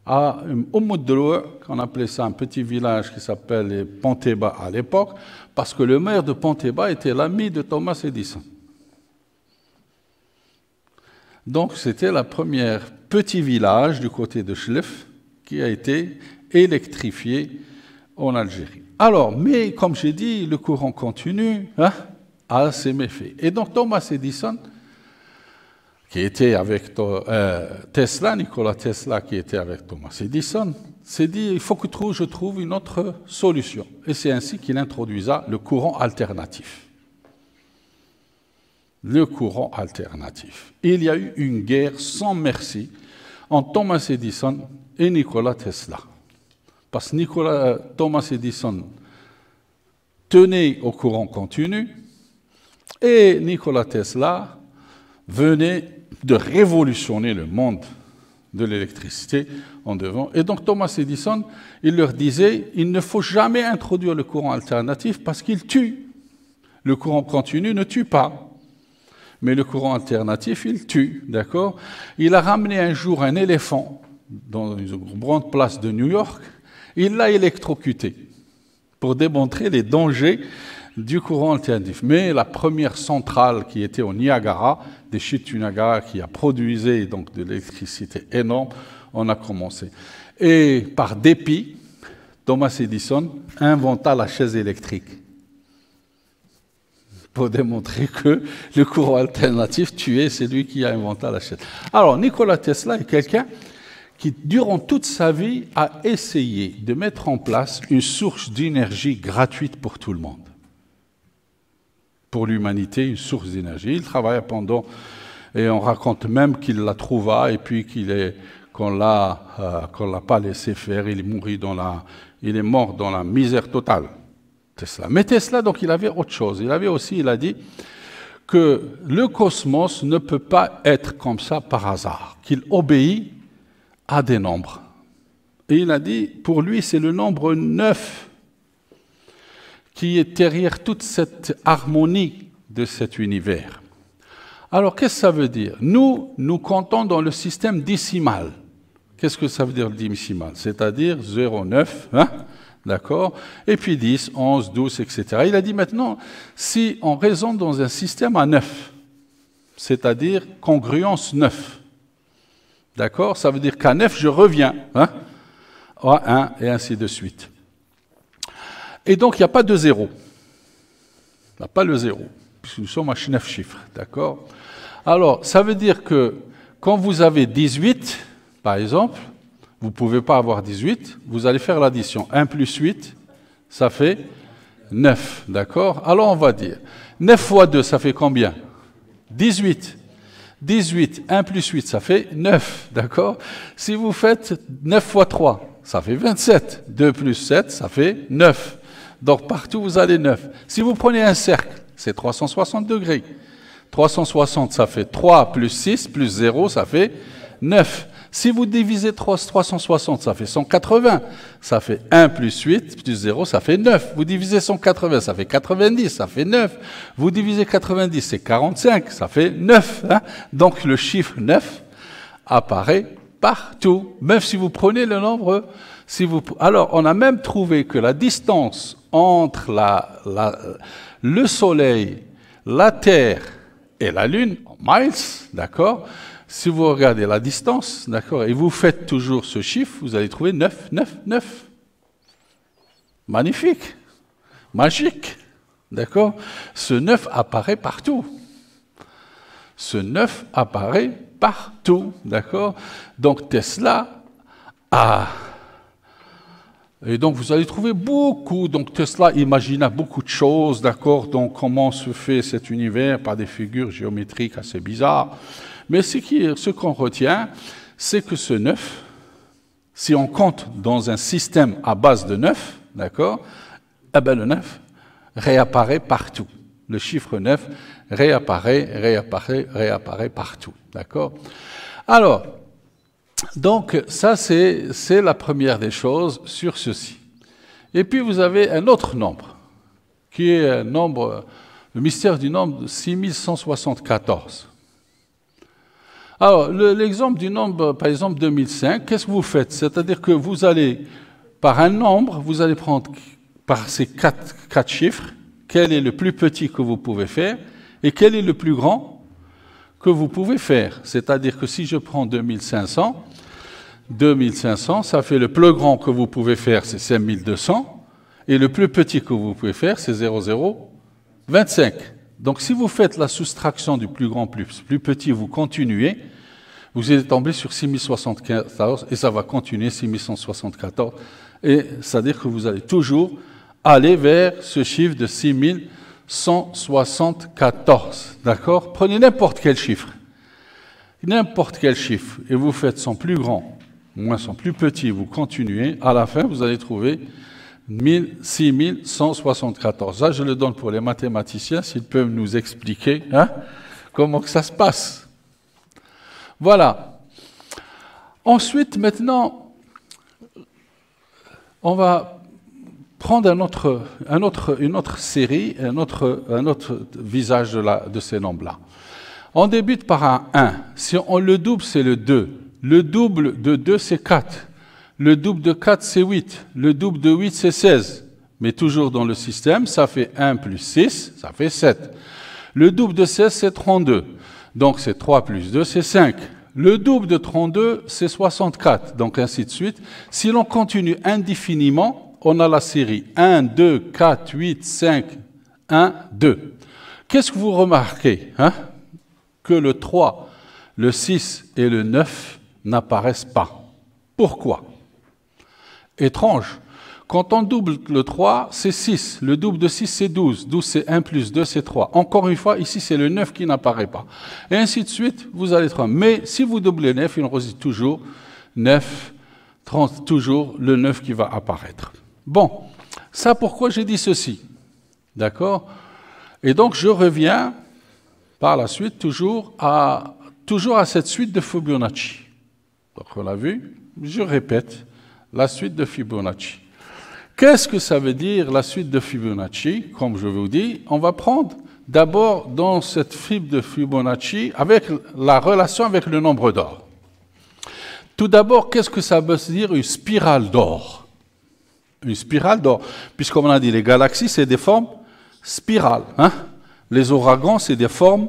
À Oumoudloua, on appelait ça un petit village qui s'appelle Ponteba à l'époque, parce que le maire de Ponteba était l'ami de Thomas Edison. Donc c'était le premier petit village du côté de Chlef qui a été électrifié en Algérie. Alors, mais comme j'ai dit, le courant continu a ses méfaits. Et donc Thomas Edison, qui était avec Tesla, Nikola Tesla, qui était avec Thomas Edison, s'est dit, il faut que je trouve une autre solution. Et c'est ainsi qu'il introduisa le courant alternatif. Le courant alternatif. Il y a eu une guerre sans merci entre Thomas Edison et Nikola Tesla. Parce que Thomas Edison tenait au courant continu et Nikola Tesla venait de révolutionner le monde de l'électricité en devant. Et donc Thomas Edison, il leur disait, il ne faut jamais introduire le courant alternatif parce qu'il tue. Le courant continu ne tue pas. Mais le courant alternatif, il tue, d'accord? Il a ramené un jour un éléphant dans une grande place de New York, il l'a électrocuté pour démontrer les dangers du courant alternatif. Mais la première centrale qui était au Niagara, des chutes du Niagara qui a produisé donc de l'électricité énorme, on a commencé. Et par dépit, Thomas Edison inventa la chaise électrique pour démontrer que le courant alternatif tuait celui qui a inventé la chaise. Alors, Nikola Tesla est quelqu'un qui, durant toute sa vie, a essayé de mettre en place une source d'énergie gratuite pour tout le monde. Pour l'humanité, une source d'énergie. Il travailla pendant, et on raconte même qu'il la trouva, et puis qu'on l'a pas laissé faire, il est mort dans la misère totale. Tesla. Mais Tesla, donc, il avait autre chose. Il a dit que le cosmos ne peut pas être comme ça par hasard, qu'il obéit à des nombres. Et il a dit, pour lui, c'est le nombre 9 qui est derrière toute cette harmonie de cet univers. Alors, qu'est-ce que ça veut dire? Nous comptons dans le système décimal. Qu'est-ce que ça veut dire le décimal? C'est-à-dire 0,9, d'accord? Et puis 10, 11, 12, etc. Il a dit maintenant, si on raisonne dans un système à 9, c'est-à-dire congruence 9, d'accord? Ça veut dire qu'à 9, je reviens, à 1, et ainsi de suite. Et donc, il n'y a pas de 0. Il n'y a pas le 0, puisque nous sommes à 9 chiffres, d'accord? Alors, ça veut dire que quand vous avez 18, par exemple, vous ne pouvez pas avoir 18, vous allez faire l'addition. 1 plus 8, ça fait 9, d'accord? Alors on va dire, 9 fois 2, ça fait combien? 18. 18, 1 plus 8, ça fait 9, d'accord? Si vous faites 9 fois 3, ça fait 27. 2 plus 7, ça fait 9. Donc partout, vous avez 9. Si vous prenez un cercle, c'est 360 degrés. 360, ça fait 3 plus 6 plus 0, ça fait 9. Si vous divisez 360, ça fait 180. Ça fait 1 plus 8 plus 0, ça fait 9. Vous divisez 180, ça fait 90, ça fait 9. Vous divisez 90, c'est 45, ça fait 9. Hein? Donc le chiffre 9 apparaît partout, même si vous prenez le nombre. Alors, on a même trouvé que la distance entre le Soleil, la Terre et la Lune, en miles, d'accord? Si vous regardez la distance, d'accord, et vous faites toujours ce chiffre, vous allez trouver 9, 9, 9. Magnifique, magique, d'accord? Ce 9 apparaît partout. Ce 9 apparaît partout, d'accord? Donc Tesla a... Et donc vous allez trouver beaucoup, donc Tesla imagina beaucoup de choses, d'accord? Donc comment se fait cet univers par des figures géométriques assez bizarres. Mais ce qu'on retient, c'est que ce 9, si on compte dans un système à base de 9, d'accord, eh ben le 9 réapparaît partout. Le chiffre 9 réapparaît partout, d'accord? Alors, donc ça c'est la première des choses sur ceci. Et puis vous avez un autre nombre, qui est un nombre, le mystère du nombre 6174. Alors, l'exemple du nombre, par exemple 2005, qu'est-ce que vous faites? C'est-à-dire que vous allez, par un nombre, vous allez prendre par ces quatre chiffres, quel est le plus petit que vous pouvez faire et quel est le plus grand que vous pouvez faire. C'est-à-dire que si je prends 2500, ça fait le plus grand que vous pouvez faire, c'est 5200, et le plus petit que vous pouvez faire, c'est 0025. Donc si vous faites la soustraction du plus grand plus petit, vous continuez, vous allez tomber sur 6074 et ça va continuer 6174. Et c'est-à-dire que vous allez toujours aller vers ce chiffre de 6174. D'accord? Prenez n'importe quel chiffre, et vous faites son plus grand moins son plus petit, vous continuez, à la fin vous allez trouver 6174. Ça, je le donne pour les mathématiciens, s'ils peuvent nous expliquer comment que ça se passe. Voilà. Ensuite, maintenant, on va prendre une autre série, un autre visage de ces nombres-là. On débute par un 1. Si on le double, c'est le 2. Le double de 2, c'est 4. Le double de 4, c'est 8. Le double de 8, c'est 16. Mais toujours dans le système, ça fait 1 plus 6, ça fait 7. Le double de 16, c'est 32. Donc c'est 3 plus 2, c'est 5. Le double de 32, c'est 64. Donc ainsi de suite. Si l'on continue indéfiniment, on a la série 1, 2, 4, 8, 5, 1, 2. Qu'est-ce que vous remarquez? Que le 3, le 6 et le 9 n'apparaissent pas. Pourquoi? Étrange. Quand on double le 3, c'est 6. Le double de 6, c'est 12. 12, c'est 1 plus 2, c'est 3. Encore une fois, ici, c'est le 9 qui n'apparaît pas. Et ainsi de suite, vous allez 3. Mais si vous doublez 9, il en reste toujours 9, 30, toujours le 9 qui va apparaître. Bon, ça pourquoi j'ai dit ceci. D'accord? Et donc, je reviens par la suite toujours à cette suite de Fibonacci. Donc, on l'a vu, je répète, la suite de Fibonacci. Qu'est-ce que ça veut dire, la suite de Fibonacci? Comme je vous dis, on va prendre d'abord dans cette fibre de Fibonacci avec la relation avec le nombre d'or. Tout d'abord, qu'est-ce que ça veut dire une spirale d'or? Une spirale d'or, puisqu'on a dit les galaxies, c'est des formes spirales. Les ouragans, c'est des formes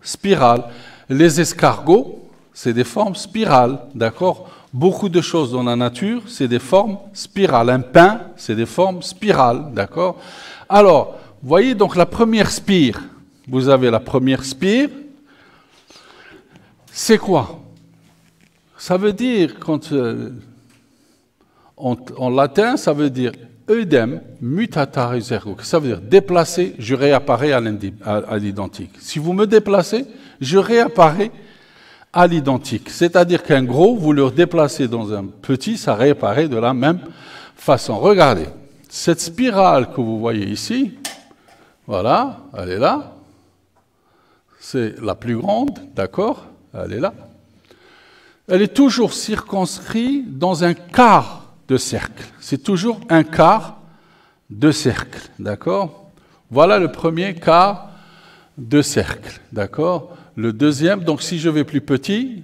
spirales. Les escargots, c'est des formes spirales, d'accord? Beaucoup de choses dans la nature, c'est des formes spirales. Un pain, c'est des formes spirales, d'accord? Alors, voyez donc la première spire. Vous avez la première spire. C'est quoi? Ça veut dire, en latin, ça veut dire Eudem mutata ergo. Ça veut dire déplacer, je réapparais à l'identique. Si vous me déplacez, je réapparais à l'identique. C'est-à-dire qu'un gros, vous le déplacez dans un petit, ça réapparaît de la même façon. Regardez, cette spirale que vous voyez ici, voilà, elle est là. C'est la plus grande, d'accord? Elle est là. Elle est toujours circonscrite dans un quart de cercle. C'est toujours un quart de cercle, d'accord? Voilà le premier quart de cercle, d'accord? Le deuxième, donc si je vais plus petit,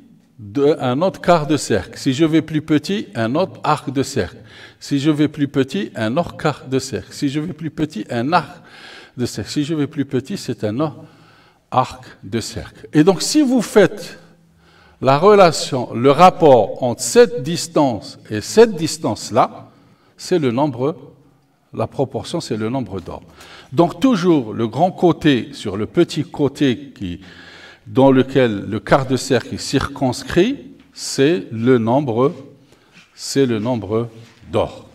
un autre quart de cercle. Si je vais plus petit, un autre arc de cercle. Si je vais plus petit, un autre quart de cercle. Si je vais plus petit, un arc de cercle. Si je vais plus petit, c'est un autre arc de cercle. Et donc si vous faites la relation, le rapport entre cette distance et cette distance-là, c'est le nombre, la proportion, c'est le nombre d'or. Donc toujours le grand côté sur le petit côté dans lequel le quart de cercle est circonscrit, c'est le nombre d'or.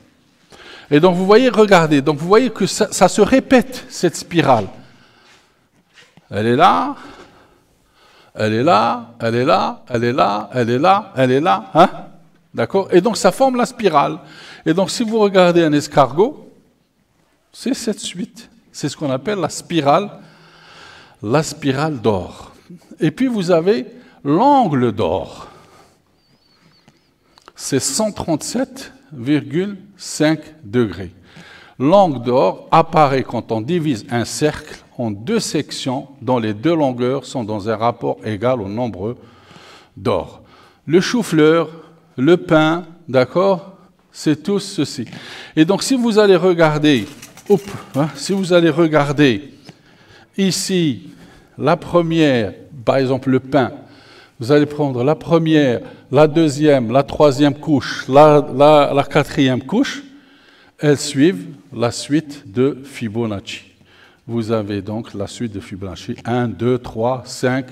Et donc vous voyez, regardez, donc vous voyez que ça se répète, cette spirale. Elle est là, elle est là, elle est là, elle est là, elle est là, elle est là, hein? D'accord? Et donc ça forme la spirale. Et donc si vous regardez un escargot, c'est cette suite. C'est ce qu'on appelle la spirale d'or. Et puis vous avez l'angle d'or. C'est 137,5 degrés. L'angle d'or apparaît quand on divise un cercle en deux sections dont les deux longueurs sont dans un rapport égal au nombre d'or. Le chou-fleur, le pain, d'accord, c'est tout ceci. Et donc si vous allez regarder, si vous allez regarder ici la première, par exemple le pain, vous allez prendre la première, la deuxième, la troisième couche, la quatrième couche, elles suivent la suite de Fibonacci. Vous avez donc la suite de Fibonacci, 1, 2, 3, 5,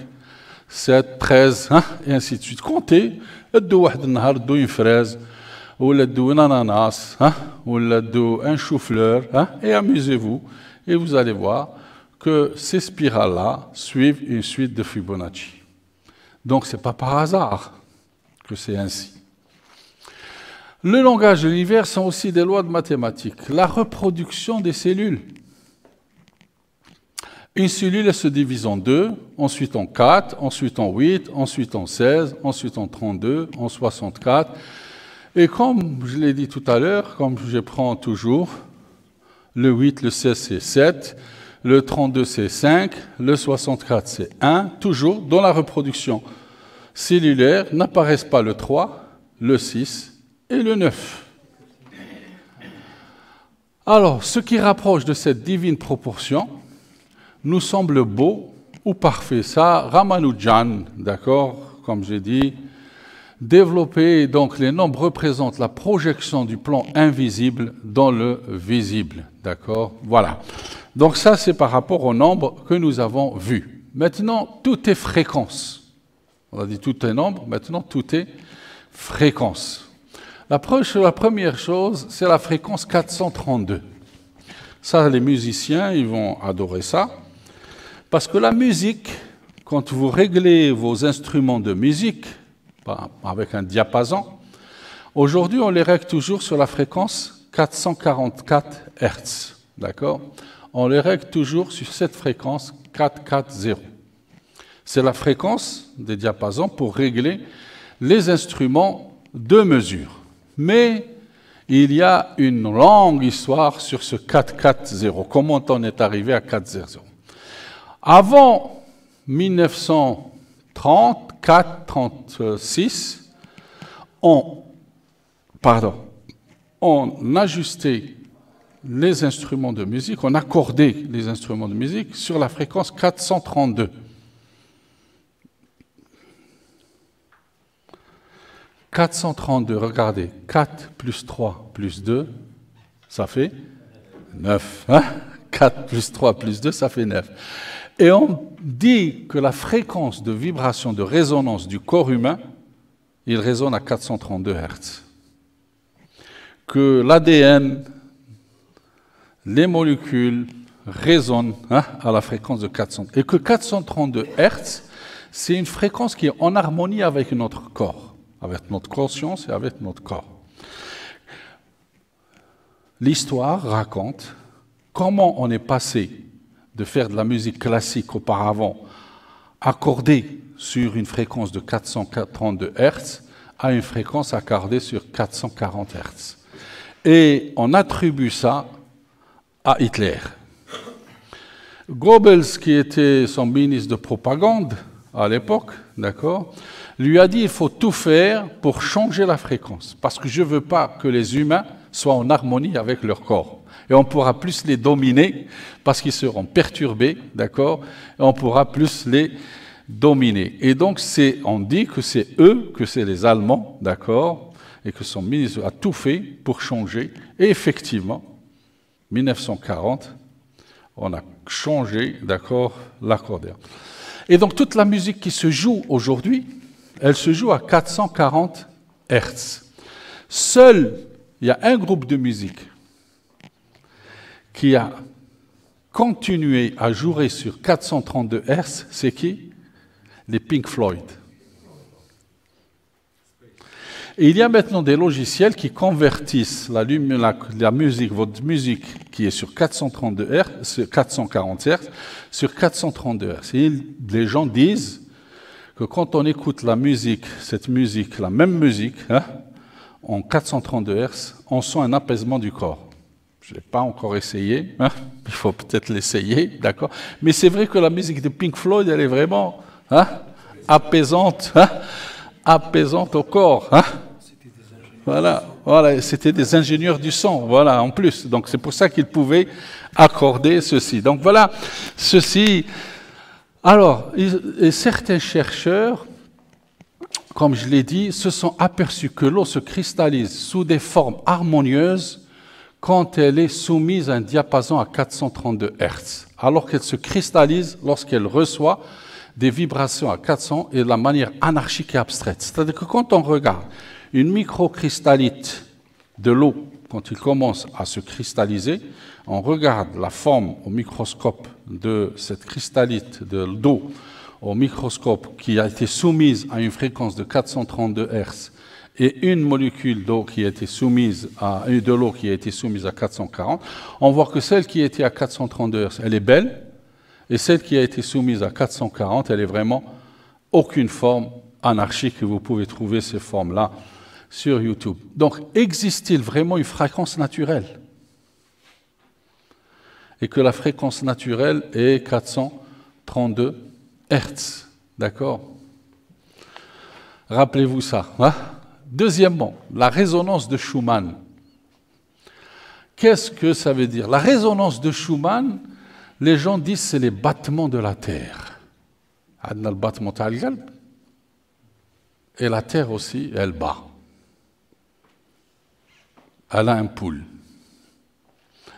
7, 13, hein, et ainsi de suite. Comptez, une fraise, ou une ananas, hein, ou un chou-fleur, hein, et amusez-vous, et vous allez voir que ces spirales-là suivent une suite de Fibonacci. Donc ce n'est pas par hasard que c'est ainsi. Le langage de l'univers sont aussi des lois de mathématiques. La reproduction des cellules. Une cellule elle se divise en 2, ensuite en 4, ensuite en 8, ensuite en 16, ensuite en 32, en 64. Et comme je l'ai dit tout à l'heure, comme je prends toujours, le 8, le 16 c'est 7, le 32 c'est 5, le 64 c'est 1, toujours dans la reproduction cellulaire n'apparaissent pas le 3, le 6 et le 9. Alors, ce qui rapproche de cette divine proportion nous semble beau ou parfait. Ça, Ramanujan, d'accord, comme j'ai dit, développer donc les nombres représentent la projection du plan invisible dans le visible, d'accord, voilà. Donc ça, c'est par rapport au nombre que nous avons vu. Maintenant, tout est fréquence. On a dit tout est nombre, maintenant tout est fréquence. La première chose, c'est la fréquence 432. Ça, les musiciens, ils vont adorer ça. Parce que la musique, quand vous réglez vos instruments de musique, avec un diapason, aujourd'hui, on les règle toujours sur la fréquence 444 Hz. D'accord? On les règle toujours sur cette fréquence 440. C'est la fréquence des diapasons pour régler les instruments de mesure. Mais il y a une longue histoire sur ce 440. Comment on est arrivé à 440? Avant 1934-36, on ajustait les instruments de musique, on accordait les instruments de musique sur la fréquence 432. 432, regardez, 4 plus 3 plus 2, ça fait 9. Hein? 4 plus 3 plus 2, ça fait 9. Et on dit que la fréquence de vibration, de résonance du corps humain, il résonne à 432 Hz. Que l'ADN, les molécules résonnent à la fréquence de 400. Et que 432 Hz, c'est une fréquence qui est en harmonie avec notre corps, avec notre conscience et avec notre corps. L'histoire raconte comment on est passé de faire de la musique classique auparavant, accordée sur une fréquence de 432 Hz, à une fréquence accordée sur 440 Hz. Et on attribue ça à Hitler. Goebbels, qui était son ministre de propagande à l'époque, d'accord, lui a dit il faut tout faire pour changer la fréquence, parce que je ne veux pas que les humains soient en harmonie avec leur corps. Et on pourra plus les dominer, parce qu'ils seront perturbés, d'accord, et on pourra plus les dominer. Et donc, on dit que c'est eux, que c'est les Allemands, d'accord, et que son ministre a tout fait pour changer. Et effectivement, 1940, on a changé, d'accord, l'accordéon. Et donc, toute la musique qui se joue aujourd'hui, elle se joue à 440 Hz. Seul, il y a un groupe de musique qui a continué à jouer sur 432 Hz, c'est qui? Les Pink Floyd. Et il y a maintenant des logiciels qui convertissent la musique, votre musique qui est sur 432 Hz, 440 Hz, sur 432 Hz. Et les gens disent que quand on écoute la musique, cette musique, la même musique, hein, en 432 Hz, on sent un apaisement du corps. Je ne l'ai pas encore essayé, hein, il faut peut-être l'essayer, d'accord. Mais c'est vrai que la musique de Pink Floyd, elle est vraiment apaisante, apaisante au corps. Voilà, c'était des ingénieurs du son, voilà, en plus. Donc c'est pour ça qu'ils pouvaient accorder ceci. Donc voilà, ceci. Alors, et certains chercheurs, comme je l'ai dit, se sont aperçus que l'eau se cristallise sous des formes harmonieuses quand elle est soumise à un diapason à 432 Hz, alors qu'elle se cristallise lorsqu'elle reçoit des vibrations à 400 et de la manière anarchique et abstraite. C'est-à-dire que quand on regarde une microcristallite de l'eau, quand il commence à se cristalliser, on regarde la forme au microscope de cette cristallite d'eau au microscope qui a été soumise à une fréquence de 432 Hz et une molécule d'eau qui a été soumise de l'eau qui a été soumise à 440, on voit que celle qui était à 432 Hz, elle est belle, et celle qui a été soumise à 440, elle est vraiment aucune forme anarchique, et vous pouvez trouver ces formes-là sur YouTube. Donc, existe-t-il vraiment une fréquence naturelle? Et que la fréquence naturelle est 432 Hz, d'accord? Rappelez-vous ça. Hein? Deuxièmement, la résonance de Schumann. Qu'est-ce que ça veut dire? La résonance de Schumann, les gens disent c'est les battements de la terre. On a le battement تاع القلب et la terre aussi, elle bat. Elle a un pouls.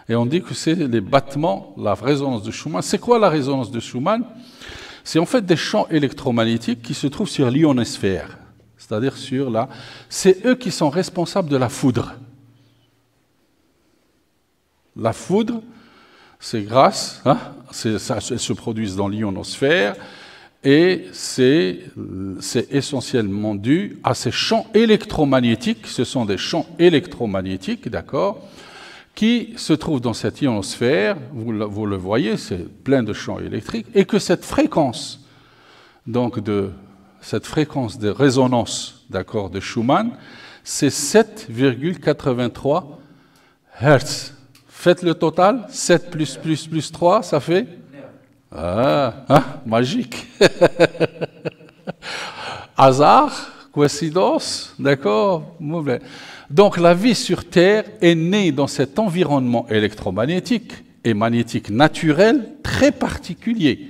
Et on dit que c'est les battements, la résonance de Schumann. C'est quoi la résonance de Schumann? C'est en fait des champs électromagnétiques qui se trouvent sur l'ionosphère. C'est-à-dire sur la... C'est eux qui sont responsables de la foudre. La foudre, c'est grâce, elles se produisent dans l'ionosphère, et c'est essentiellement dû à ces champs électromagnétiques, ce sont des champs électromagnétiques, d'accord, qui se trouvent dans cette ionosphère, vous le voyez, c'est plein de champs électriques, et que cette fréquence, donc cette fréquence de résonance, d'accord, de Schumann, c'est 7,83 Hz. Faites le total, 7 plus 3, ça fait magique. Hasard, coïncidence, d'accord? Donc la vie sur Terre est née dans cet environnement électromagnétique et magnétique naturel très particulier.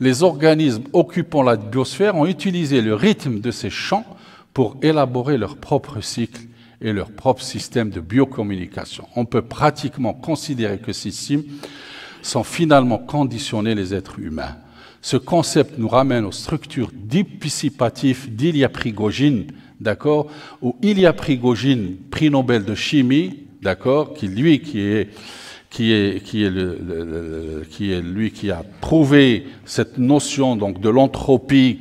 Les organismes occupant la biosphère ont utilisé le rythme de ces champs pour élaborer leur propre cycle et leur propre système de biocommunication. On peut pratiquement considérer que ces systèmes sont finalement conditionnés les êtres humains. Ce concept nous ramène aux structures dissipatives d'Ilya Prigogine, d'accord, où Ilya Prigogine, prix Nobel de chimie, d'accord, qui qui est lui qui a trouvé cette notion donc de l'entropie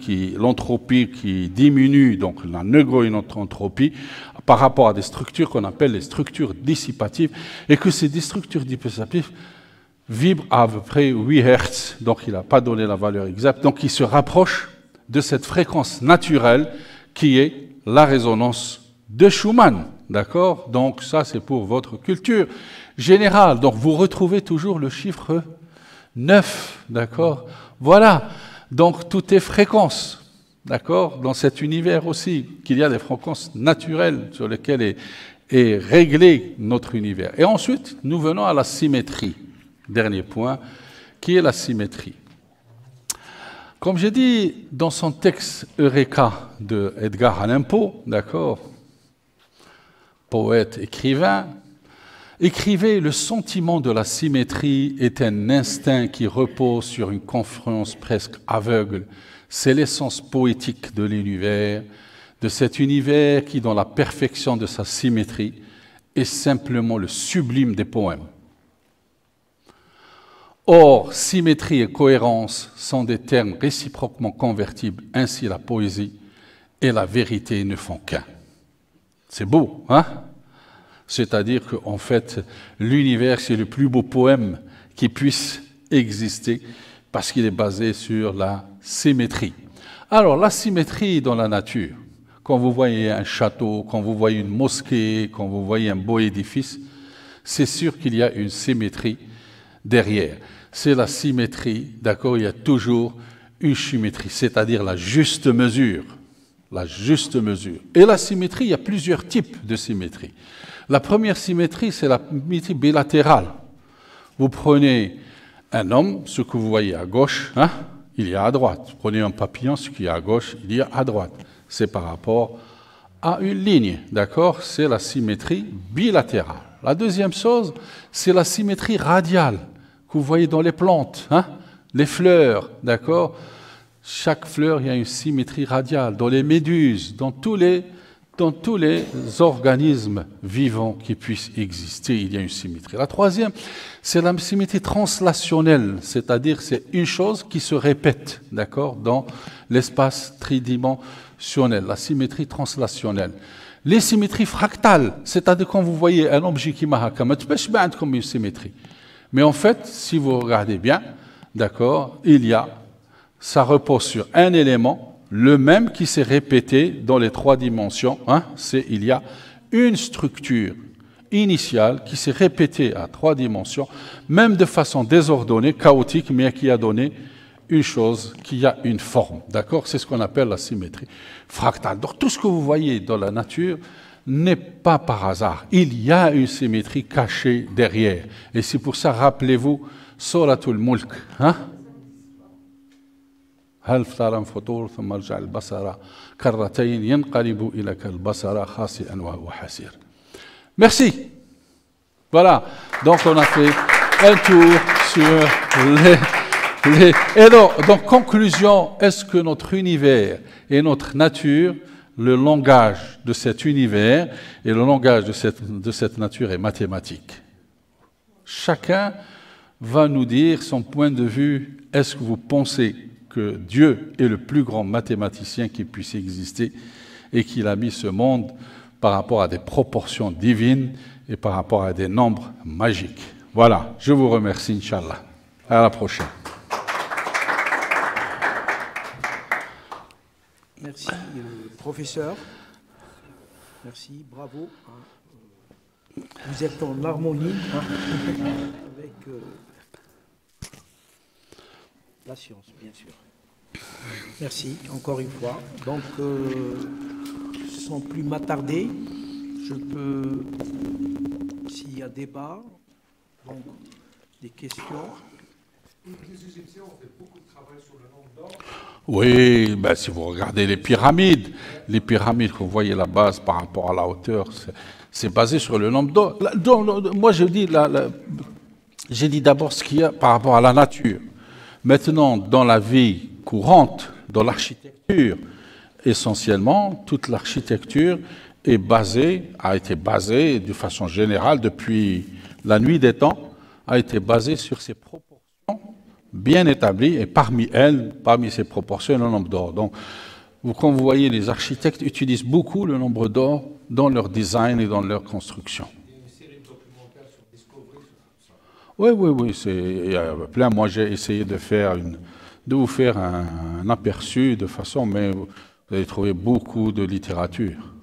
qui diminue, donc la négroentropie, par rapport à des structures qu'on appelle les structures dissipatives, et que ces structures dissipatives vibrent à peu près 8 Hz, donc il n'a pas donné la valeur exacte, donc il se rapproche de cette fréquence naturelle qui est la résonance de Schumann, d'accord? Donc ça c'est pour votre culture générale, donc vous retrouvez toujours le chiffre 9, d'accord? Voilà, donc tout est fréquence. D'accord? Dans cet univers aussi, qu'il y a des fréquences naturelles sur lesquelles est réglé notre univers. Et ensuite, nous venons à la symétrie. Dernier point, qui est la symétrie. Comme j'ai dit dans son texte Eureka de Edgar Allan Poe, d'accord? Poète, écrivain, écrivait: le sentiment de la symétrie est un instinct qui repose sur une confiance presque aveugle. C'est l'essence poétique de l'univers, de cet univers qui, dans la perfection de sa symétrie, est simplement le sublime des poèmes. Or, symétrie et cohérence sont des termes réciproquement convertibles, ainsi la poésie et la vérité ne font qu'un. C'est beau, hein? C'est-à-dire qu'en fait, l'univers, c'est le plus beau poème qui puisse exister, parce qu'il est basé sur la symétrie. Alors, la symétrie dans la nature, quand vous voyez un château, quand vous voyez une mosquée, quand vous voyez un beau édifice, c'est sûr qu'il y a une symétrie derrière. C'est la symétrie, d'accord, il y a toujours une symétrie, c'est-à-dire la juste mesure. La juste mesure. Et la symétrie, il y a plusieurs types de symétrie. La première symétrie, c'est la symétrie bilatérale. Vous prenez un homme, ce que vous voyez à gauche, hein, il y a à droite. Vous prenez un papillon, ce qui est à gauche, il y a à droite. C'est par rapport à une ligne, d'accord? C'est la symétrie bilatérale. La deuxième chose, c'est la symétrie radiale que vous voyez dans les plantes, hein, les fleurs, d'accord? Chaque fleur, il y a une symétrie radiale. Dans les méduses, dans tous les organismes vivants qui puissent exister, il y a une symétrie. La troisième, c'est la symétrie translationnelle, c'est-à-dire c'est une chose qui se répète, d'accord, dans l'espace tridimensionnel, la symétrie translationnelle. Les symétries fractales, c'est-à-dire quand vous voyez un objet qui m'a comme une symétrie. Mais en fait, si vous regardez bien, d'accord, ça repose sur un élément, le même qui s'est répété dans les 3 dimensions. Hein, il y a une structure initiale qui s'est répétée à 3 dimensions, même de façon désordonnée, chaotique, mais qui a donné une chose, qui a une forme. D'accord? C'est ce qu'on appelle la symétrie fractale. Donc tout ce que vous voyez dans la nature n'est pas par hasard. Il y a une symétrie cachée derrière. Et c'est pour ça, rappelez-vous, Suratul Mulk. Hein? هل ترى الفطور ثم ارجع البصر كرتين ينقلب إليك البصر خاسئا وهو حسير. Merci. Voilà. Donc on a fait un tour sur les... Et donc conclusion, est-ce que notre univers et notre nature, le langage de cet univers et le langage de cette nature est mathématique? Chacun va nous dire son point de vue. Est-ce que vous pensez que Dieu est le plus grand mathématicien qui puisse exister et qu'il a mis ce monde par rapport à des proportions divines et par rapport à des nombres magiques? Voilà, je vous remercie, Inch'Allah. À la prochaine. Merci, professeur. Merci, bravo. Vous êtes en harmonie avec la science, bien sûr. Merci, encore une fois. Donc, sans plus m'attarder, je peux, s'il y a débat, donc des questions. Les Égyptiens ont fait beaucoup de travail sur le nombre d'or. Oui, ben, si vous regardez les pyramides que vous voyez la base par rapport à la hauteur, c'est basé sur le nombre d'or. Moi, j'ai dit d'abord ce qu'il y a par rapport à la nature. Maintenant, dans la vie courante, dans l'architecture, essentiellement, toute l'architecture a été basée de façon générale depuis la nuit des temps, a été basée sur ces proportions bien établies, et parmi ces proportions, le nombre d'or. Donc, quand vous voyez, les architectes utilisent beaucoup le nombre d'or dans leur design et dans leur construction. Il y a une série documentaire sur Discovery sur ça. Oui, il y a plein. Moi, j'ai essayé de vous faire un aperçu de façon, mais vous allez trouver beaucoup de littérature.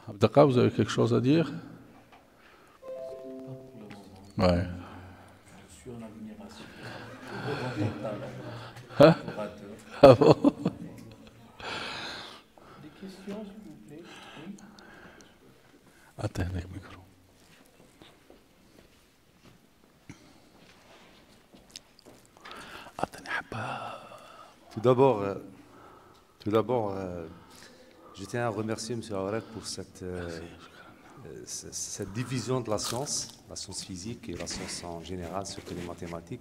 Abdelka, vous avez quelque chose à dire? Ouais. Je suis en admiration. Hein? Ah bon? Des questions, s'il vous plaît? Oui. Attends, avec le micro. Tout d'abord, je tiens à remercier M. Aouarek pour cette division de la science physique et la science en général, surtout les mathématiques.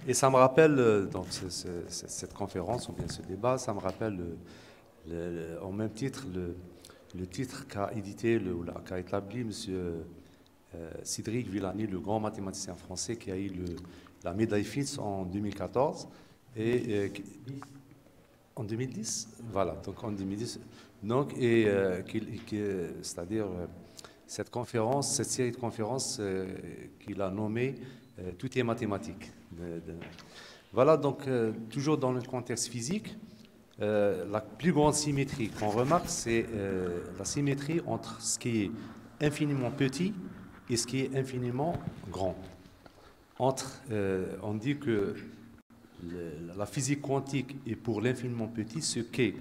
Et ça me rappelle, donc, cette conférence, ou bien ce débat, ça me rappelle en même titre le titre qu'a édité, qu'a établi M. Cédric Villani, le grand mathématicien français qui a eu la médaille Fields en 2014. Et en 2010, voilà, donc en 2010, donc, c'est-à-dire cette série de conférences qu'il a nommée Tout est mathématique. Voilà, donc toujours dans le contexte physique, la plus grande symétrie qu'on remarque, c'est la symétrie entre ce qui est infiniment petit et ce qui est infiniment grand. On dit que la physique quantique est pour l'infiniment petit ce qu'est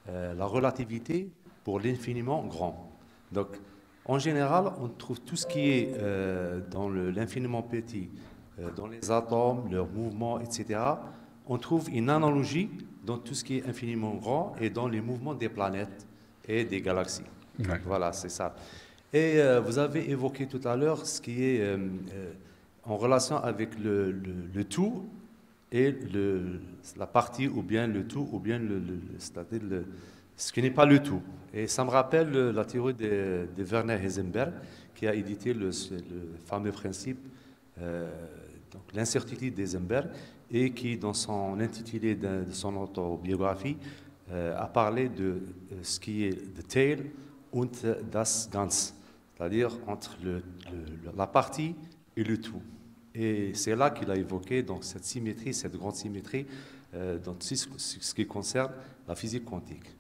la relativité pour l'infiniment grand. Donc, en général, on trouve tout ce qui est dans l'infiniment petit, dans les atomes, leurs mouvements, etc. On trouve une analogie dans tout ce qui est infiniment grand et dans les mouvements des planètes et des galaxies. Ouais. Voilà, c'est ça. Et vous avez évoqué tout à l'heure ce qui est en relation avec le tout et la partie, ou bien le tout, ou bien c'est-à-dire ce qui n'est pas le tout. Et ça me rappelle la théorie de Werner Heisenberg, qui a édité le fameux principe, donc l'incertitude d'Heisenberg, et qui, dans son intitulé de son autobiographie, a parlé de ce qui est the tail und das Ganz, c'est-à-dire entre la partie et le tout. Et c'est là qu'il a évoqué donc, cette symétrie, cette grande symétrie, dans ce qui concerne la physique quantique.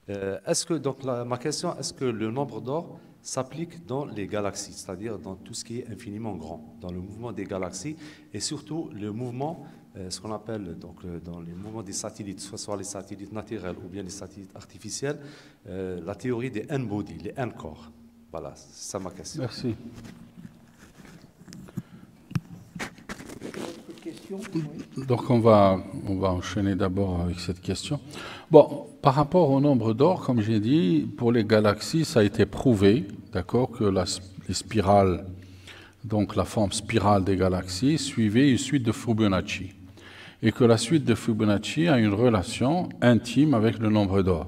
Ma question, est-ce que le nombre d'or s'applique dans les galaxies, c'est-à-dire dans tout ce qui est infiniment grand, dans le mouvement des galaxies, et surtout le mouvement, ce qu'on appelle donc, dans les mouvements des satellites, soit les satellites naturels ou bien les satellites artificiels, la théorie des n-body, les n-corps. Voilà, c'est ça ma question. Merci. Donc on va enchaîner d'abord avec cette question. Bon, par rapport au nombre d'or, comme j'ai dit, pour les galaxies, ça a été prouvé, d'accord, que les spirales, donc la forme spirale des galaxies, suivait une suite de Fibonacci, et que la suite de Fibonacci a une relation intime avec le nombre d'or.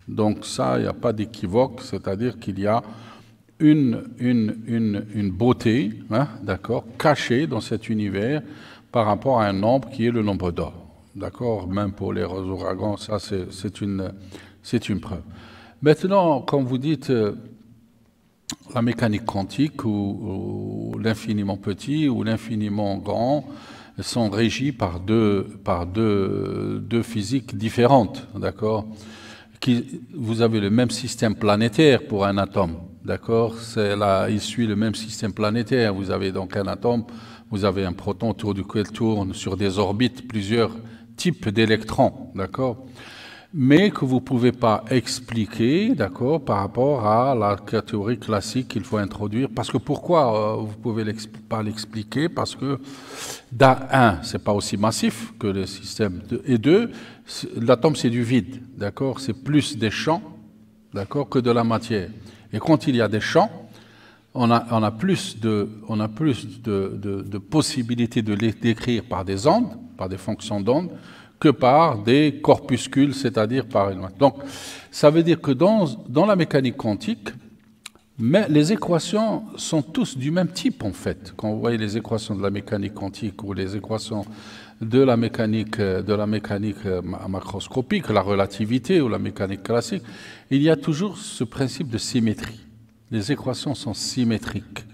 Donc ça, il n'y a pas d'équivoque, c'est-à-dire qu'il y a une beauté, hein, d'accord, cachée dans cet univers par rapport à un nombre qui est le nombre d'or. D'accord? Même pour les ouragans, ça c'est une preuve. Maintenant, quand vous dites la mécanique quantique ou l'infiniment petit ou l'infiniment grand sont régis par deux physiques différentes, d'accord? Vous avez le même système planétaire pour un atome, d'accord? Il suit le même système planétaire. Vous avez donc un atome, vous avez un proton autour duquel tourne sur des orbites plusieurs types d'électrons, d'accord? Mais que vous ne pouvez pas expliquer, d'accord, par rapport à la théorie classique qu'il faut introduire. Parce que pourquoi vous ne pouvez pas l'expliquer? Parce que, un, ce n'est pas aussi massif que le système, et deux, l'atome c'est du vide, d'accord? C'est plus des champs, d'accord, que de la matière. Et quand il y a des champs, on a plus de possibilités de les décrire par des ondes, par des fonctions d'ondes, que par des corpuscules, c'est-à-dire par une... Donc, ça veut dire que dans la mécanique quantique, Mais les équations sont tous du même type, en fait. Quand vous voyez les équations de la mécanique quantique ou les équations de la mécanique macroscopique, la relativité ou la mécanique classique, il y a toujours ce principe de symétrie. Les équations sont symétriques.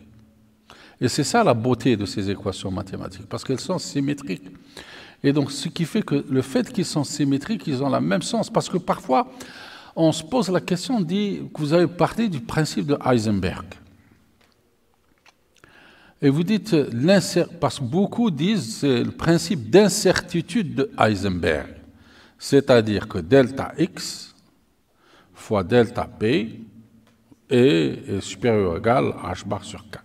Et c'est ça la beauté de ces équations mathématiques, parce qu'elles sont symétriques. Et donc, ce qui fait que le fait qu'ils sont symétriques, ils ont le même sens. Parce que parfois, on se pose la question, on dit que vous avez parlé du principe de Heisenberg. Et vous dites, parce que beaucoup disent c'est le principe d'incertitude de Heisenberg. C'est-à-dire que delta x fois delta p est supérieur ou égal à h bar sur k.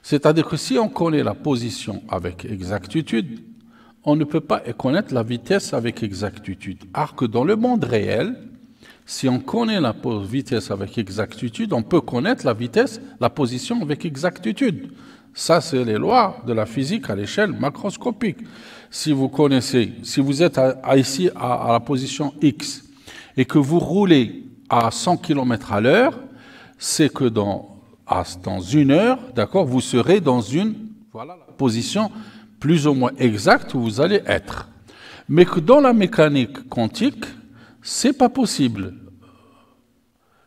C'est-à-dire que si on connaît la position avec exactitude, on ne peut pas connaître la vitesse avec exactitude. Alors que dans le monde réel, si on connaît la vitesse avec exactitude, on peut connaître la vitesse, la position avec exactitude. Ça, c'est les lois de la physique à l'échelle macroscopique. Si vous connaissez, si vous êtes ici à la position X et que vous roulez à 100 km à l'heure, c'est que dans une heure, d'accord, vous serez dans une position plus ou moins exacte où vous allez être. Mais que dans la mécanique quantique, c'est pas possible.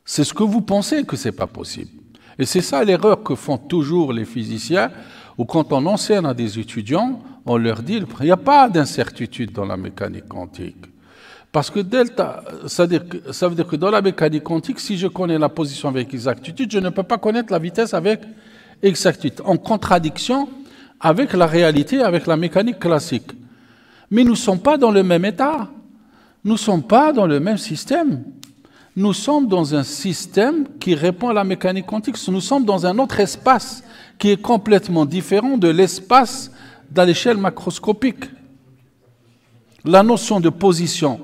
C'est ce que vous pensez que c'est pas possible. Et c'est ça l'erreur que font toujours les physiciens, ou quand on enseigne à des étudiants, on leur dit il n'y a pas d'incertitude dans la mécanique quantique. Parce que delta, ça veut dire que dans la mécanique quantique, si je connais la position avec exactitude, je ne peux pas connaître la vitesse avec exactitude, en contradiction avec la réalité, avec la mécanique classique. Mais nous ne sommes pas dans le même état. Nous ne sommes pas dans le même système. Nous sommes dans un système qui répond à la mécanique quantique. Nous sommes dans un autre espace qui est complètement différent de l'espace à l'échelle macroscopique. La notion de position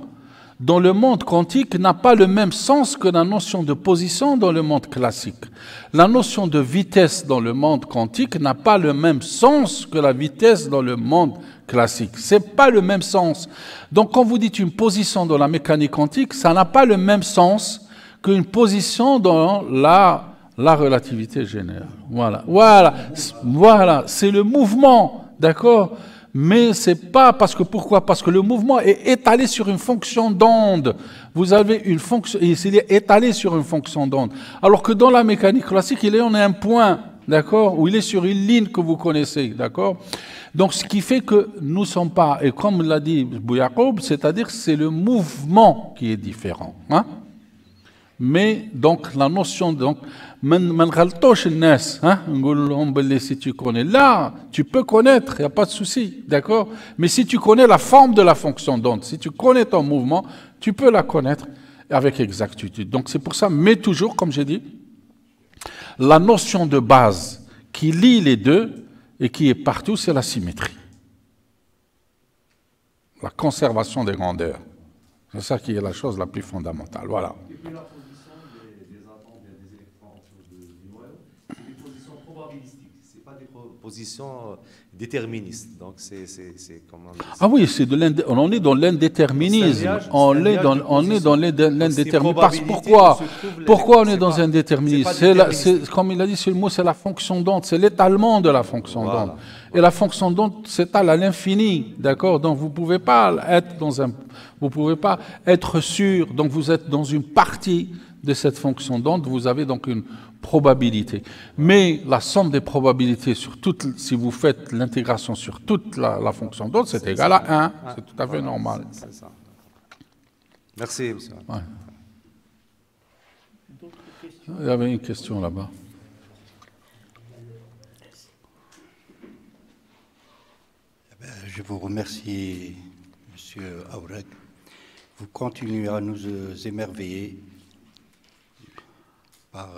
dans le monde quantique n'a pas le même sens que la notion de position dans le monde classique. La notion de vitesse dans le monde quantique n'a pas le même sens que la vitesse dans le monde classique. Ce n'est pas le même sens. Donc quand vous dites une position dans la mécanique quantique, ça n'a pas le même sens qu'une position dans la relativité générale. Voilà. C'est le mouvement, d'accord ? Mais c'est pas parce que, pourquoi? Parce que le mouvement est étalé sur une fonction d'onde. Vous avez une fonction, il est étalé sur une fonction d'onde. Alors que dans la mécanique classique, on est un point, d'accord? Ou il est sur une ligne que vous connaissez, d'accord? Donc, ce qui fait que nous ne sommes pas, et comme l'a dit Bouyakoub, c'est-à-dire c'est le mouvement qui est différent, hein? Mais donc la notion donc si tu connais là, tu peux connaître, il n'y a pas de souci, d'accord? Mais si tu connais la forme de la fonction d'onde, si tu connais ton mouvement, tu peux la connaître avec exactitude. Donc c'est pour ça, mais toujours, comme j'ai dit, la notion de base qui lie les deux et qui est partout, c'est la symétrie. La conservation des grandeurs. C'est ça qui est la chose la plus fondamentale. Voilà. Position déterministe. Donc c'est comment Ah oui, on est dans l'indéterminisme. On est dans l'indéterminisme. Pourquoi on est dans un déterminisme? Comme il a dit, c'est le mot, c'est la fonction d'onde, c'est l'étalement de la fonction d'onde. Et la fonction d'onde s'étale à l'infini, d'accord? Donc vous pouvez pas être sûr. Donc vous êtes dans une partie de cette fonction d'onde. Vous avez donc une probabilité. Mais la somme des probabilités sur toute, si vous faites l'intégration sur toute la fonction d'onde, c'est égal à 1. C'est tout à fait normal. C'est ça. Merci, monsieur. Ouais. Il y avait une question là-bas. Je vous remercie, monsieur Aourek. Vous continuez à nous émerveiller par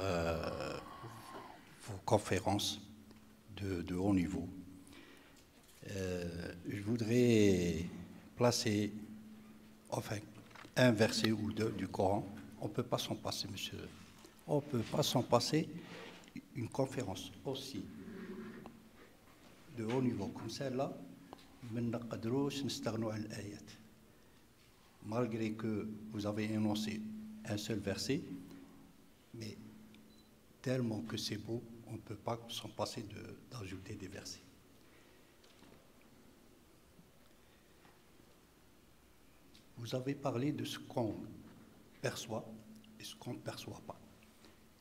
vos conférences de haut niveau. Je voudrais placer un verset ou deux du Coran. On ne peut pas s'en passer, monsieur. On ne peut pas s'en passer. Une conférence aussi de haut niveau comme celle-là, malgré que vous avez énoncé un seul verset, mais tellement que c'est beau, on ne peut pas s'en passer d'ajouter des versets. Vous avez parlé de ce qu'on perçoit et ce qu'on ne perçoit pas.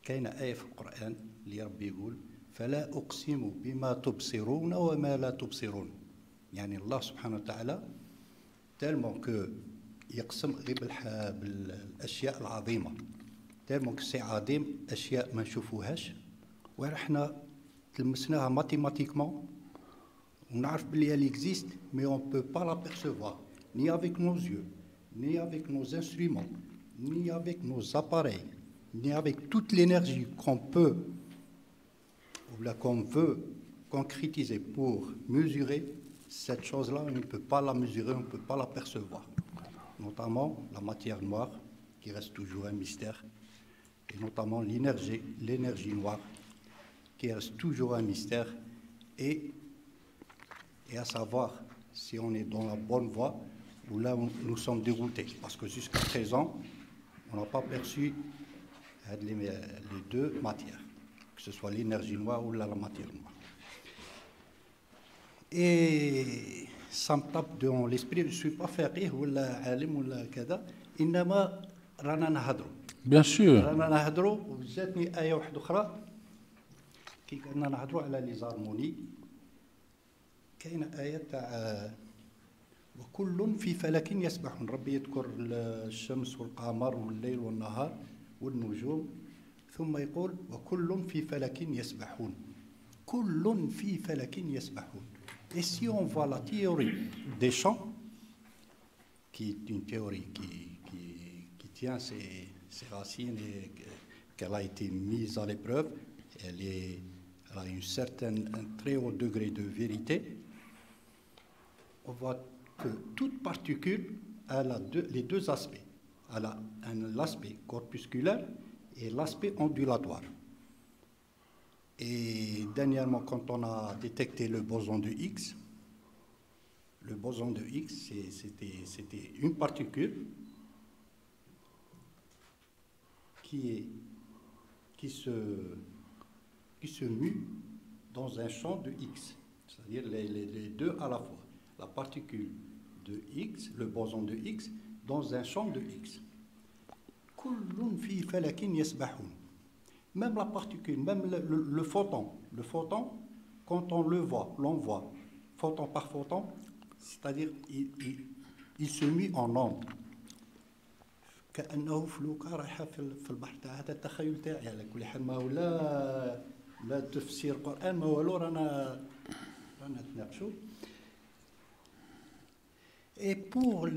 كاين آية في القرآن اللي ربي يقول فلا أقسم بما تبصرون وما لا تبصرون. يعني الله سبحانه وتعالى tellement que يقسم غير بالأشياء العظيمة. tellement que c'est عظيم أشياء ما نشوفوهاش وإحنا تلمسناها mathématiquement. ونعرف بلي elle existe mais on ne peut pas l'apercevoir ni avec nos yeux, ni avec nos instruments, ni avec nos appareils, ni avec toute l'énergie qu'on peut ou là qu'on veut concrétiser pour mesurer cette chose-là, on ne peut pas la mesurer, on ne peut pas l'apercevoir. Notamment la matière noire, qui reste toujours un mystère, et notamment l'énergie noire, qui reste toujours un mystère, et à savoir si on est dans la bonne voie ou là nous sommes déroutés. Parce que jusqu'à présent, on n'a pas perçu les deux matières, que ce soit l'énergie noire ou la matière noire. Et ça me tape dans l'esprit, je ne suis pas faqih ou alim ou كذا, إنما رانا نهضروا. Bien sûr. رانا نهضروا وجاتني آية واحدة أخرى كي كنا نهضروا على لي زارموني. كاين آية تاع وكل في فلك يسبحون. ربي يذكر الشمس والقمر والليل والنهار والنجوم ثم يقول وكل في فلك يسبحون. كل في فلك يسبحون. Et si on voit la théorie des champs, qui est une théorie qui tient ses racines et qu'elle a été mise à l'épreuve, elle a un très haut degré de vérité, on voit que toute particule a les deux aspects. Elle a l'aspect corpusculaire et l'aspect ondulatoire. Et dernièrement, quand on a détecté le boson de Higgs, c'était une particule qui se mue dans un champ de X, c'est-à-dire les deux à la fois. La particule de X, le boson de X, dans un champ de X. كل في فلك يسبحون. Même la particule, même le photon, quand on le voit, l'envoie, photon par photon, c'est-à-dire il se met en onde. كأنه فلوكة رايحة في البحر. هذا التخيل تاعي على كل حال، ما هو لا تفسير قرآن ما والو، رانا نتناقشوا. Et pour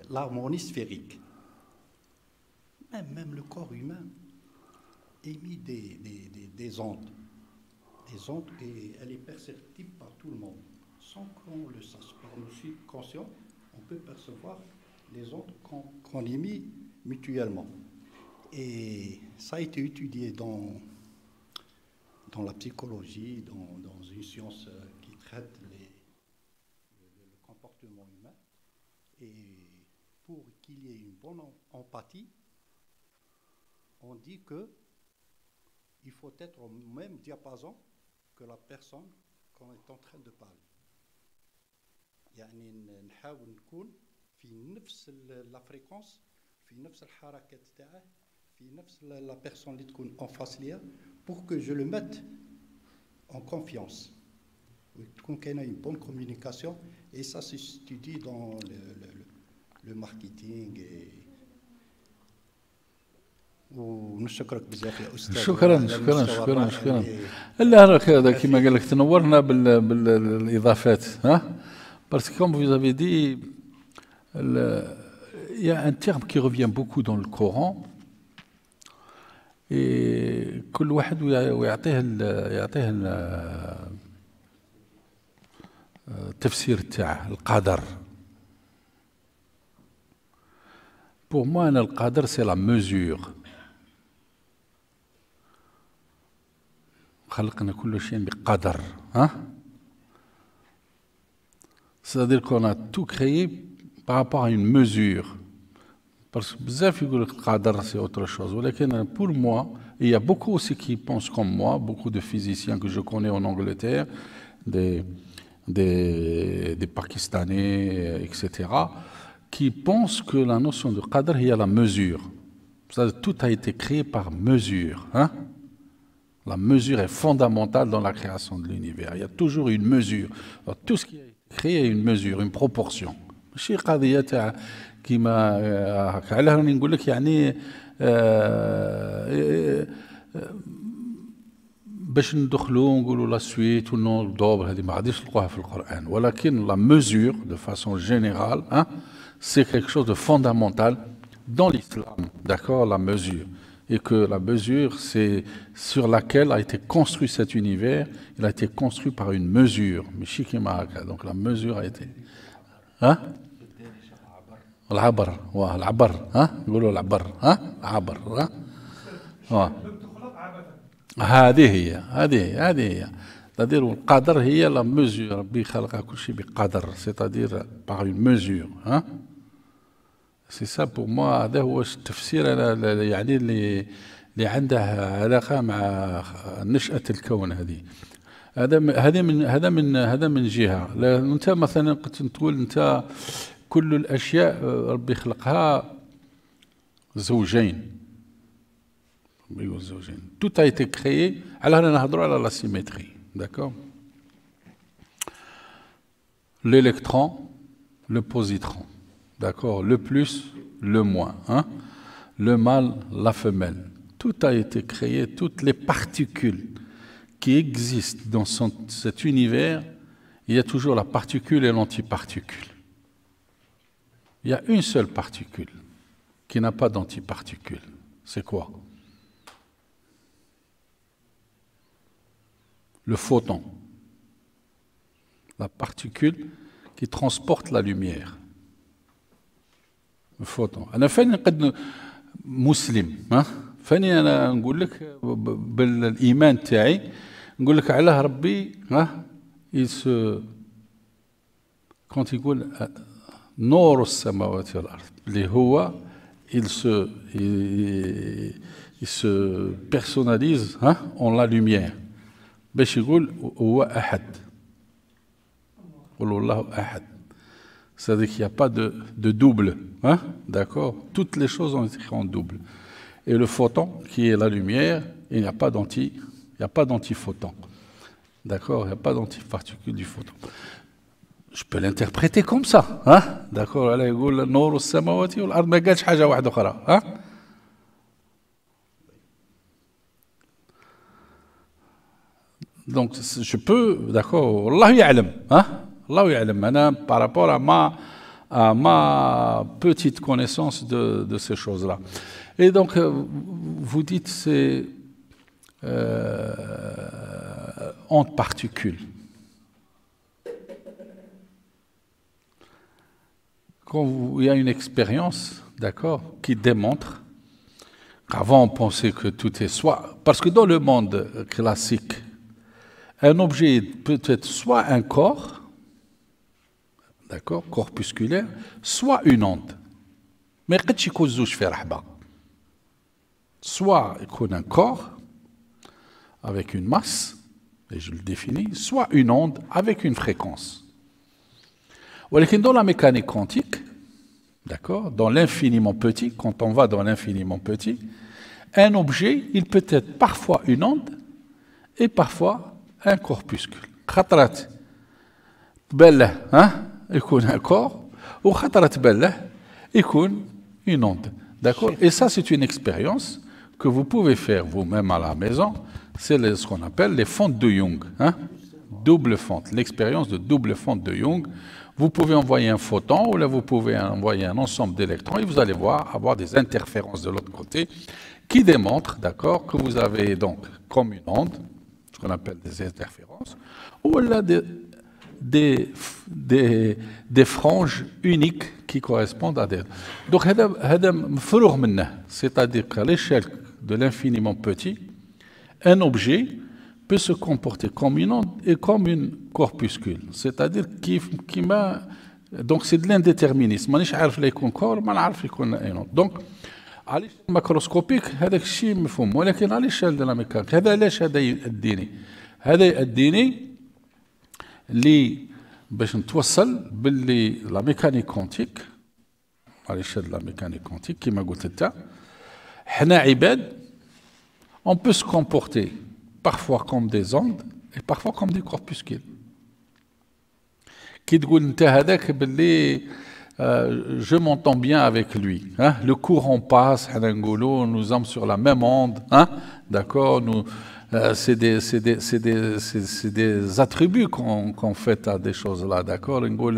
l'harmonie sphérique, même le corps humain émet des ondes. Des ondes, et elle est perceptible par tout le monde, sans qu'on le sache. Par le subconscient, on peut percevoir les ondes qu'on émet mutuellement. Et ça a été étudié dans la psychologie, dans une science qui traite le comportement humain. Et pour qu'il y ait une bonne empathie, on dit qu'il faut être au même diapason que la personne qu'on est en train de parler. يعني نحاول نكون في نفس la fréquence، في نفس الحركات تاعه، في نفس la personne اللي تكون en face ليها، pour que je le mette en confiance. تكون كاينه une bonne communication, et ça s'étudie dans le marketing. ونشكرك بزاف يا استاذ. شكرا. لا راك هذا كما قال لك تنورنا بالاضافات ها. Parce que comme vous avez dit, il y a un terme qui revient beaucoup dans le Coran, et كل واحد ويعطيه التفسير تاعه. القدر. Pour moi, le qadr, c'est la mesure. خلقنا كل شيء بقدر. C'est-à-dire qu'on a tout créé par rapport à une mesure. Parce que bzaf يقول لك القدر c'est autre chose. ولكن pour moi, il y a beaucoup aussi qui pensent comme moi, beaucoup de physiciens que je connais en Angleterre, des Pakistanais, etc., qui pensent que la notion de qadr, il y a la mesure. Tout a été créé par mesure. Hein? La mesure est fondamentale dans la création de l'univers. Il y a toujours une mesure. Alors, tout ce qui a été créé a une mesure, une proportion. ماشي قضية تاع كيما علاه راني نقول لك يعني باش ندخلوا ونقولوا لا سويت والنون دوبل هذه ما غاديش تلقوها في القرآن ولكن la mesure de façon générale hein, c'est quelque chose de fondamental dans l'islam, d'accord, la mesure. Et que la mesure, c'est sur laquelle a été construit cet univers, il a été construit par une mesure. Donc la mesure a été... Hein? العبر العبر ها يقولوا العبر ها عبر ها هذه هي c'est-à-dire القدر هي la mesure ربي خلق كل شيء بقدر c'est-à-dire par une mesure hein c'est ça pour moi هذا هو التفسير يعني اللي عنده علاقه مع نشأة الكون هذه هذا من جهه انت مثلا قلت تقول انت كل الاشياء ربي خلقها زوجين يقول زوجين tout a été créé على هنا نهضروا على la symétrie d'accord l'électron le positron d'accord le plus le moins hein le mâle la femelle tout a été créé toutes les particules qui existent dans cet univers il y a toujours la particule et l'antiparticule. Il y a une seule particule qui n'a pas d'antiparticule. C'est quoi? Le photon. La particule qui transporte la lumière. Le photon. أنا فاني قد مسلم ها فاني أنا نقول لك بالإيمان تاعي نقول لك علاه ربي ها quand يقول نور السماوات والأرض اللي هو il se personnalise hein, en la lumière باش يقول هو أحد قل الله أحد c'est-à-dire qu'il n'y a pas de double hein, d'accord toutes les choses ont été créées en double et le photon qui est la lumière il n'y a pas d'antiphoton d'accord il n'y a pas d'antiparticule du photon. Je peux l'interpréter comme ça, hein? D'accord, là, il dit نور السماوات والأرض ما قالش حاجة واحدة أخرى, hein? Donc, je peux, d'accord, Allah ya'lam, hein? Allah ya'lam, maintenant, par rapport à ma petite connaissance de ces choses-là. Et donc, vous dites, c'est onde particule. Quand il y a une expérience, d'accord, qui démontre qu'avant on pensait que tout est soit... Parce que dans le monde classique, un objet peut être soit un corps, d'accord, corpusculaire, soit une onde. Mais soit il y a un corps avec une masse, et je le définis, soit une onde avec une fréquence. Dans la mécanique quantique, d'accord, dans l'infiniment petit, quand on va dans l'infiniment petit, un objet, il peut être parfois une onde et parfois un corpuscule. خطرات تبله يكون un corps ou خطرات تبله يكون une onde. D'accord? Et ça, c'est une expérience que vous pouvez faire vous-même à la maison. C'est ce qu'on appelle les fentes de Young. Hein? Double fente, l'expérience de double fente de Young. Vous pouvez envoyer un photon ou là vous pouvez envoyer un ensemble d'électrons et vous allez avoir des interférences de l'autre côté qui démontrent, d'accord, que vous avez donc comme une onde, ce qu'on appelle des interférences, ou là des franges uniques qui correspondent à des... Donc, c'est-à-dire qu'à l'échelle de l'infiniment petit, un objet peut se comporter comme une onde et comme une corpuscule. C'est-à-dire qu'il m'a Donc c'est de l'indéterminisme. مانيش عارف لا يكون كور ما نعرف يكون اينون. دونك علاش الميكروسكوبيك هذاك الشيء مفهوم، ولكن على الشال ديال الميكانيك هذا علاش هذا يأديني؟ هذا يأديني لي باش نتوصل باللي لا ميكانيك كونتيك على الشال لا ميكانيك كونتيك كما قلت انت حنا عباد on peut se comporter parfois comme des ondes et parfois comme des corpuscules. كي تقول انت هذاك باللي je m'entends bien avec lui. Hein? Le courant passe, nous sommes sur la même onde. Hein? D'accord, c'est des attributs qu'on fait à des choses-là. D'accord, nos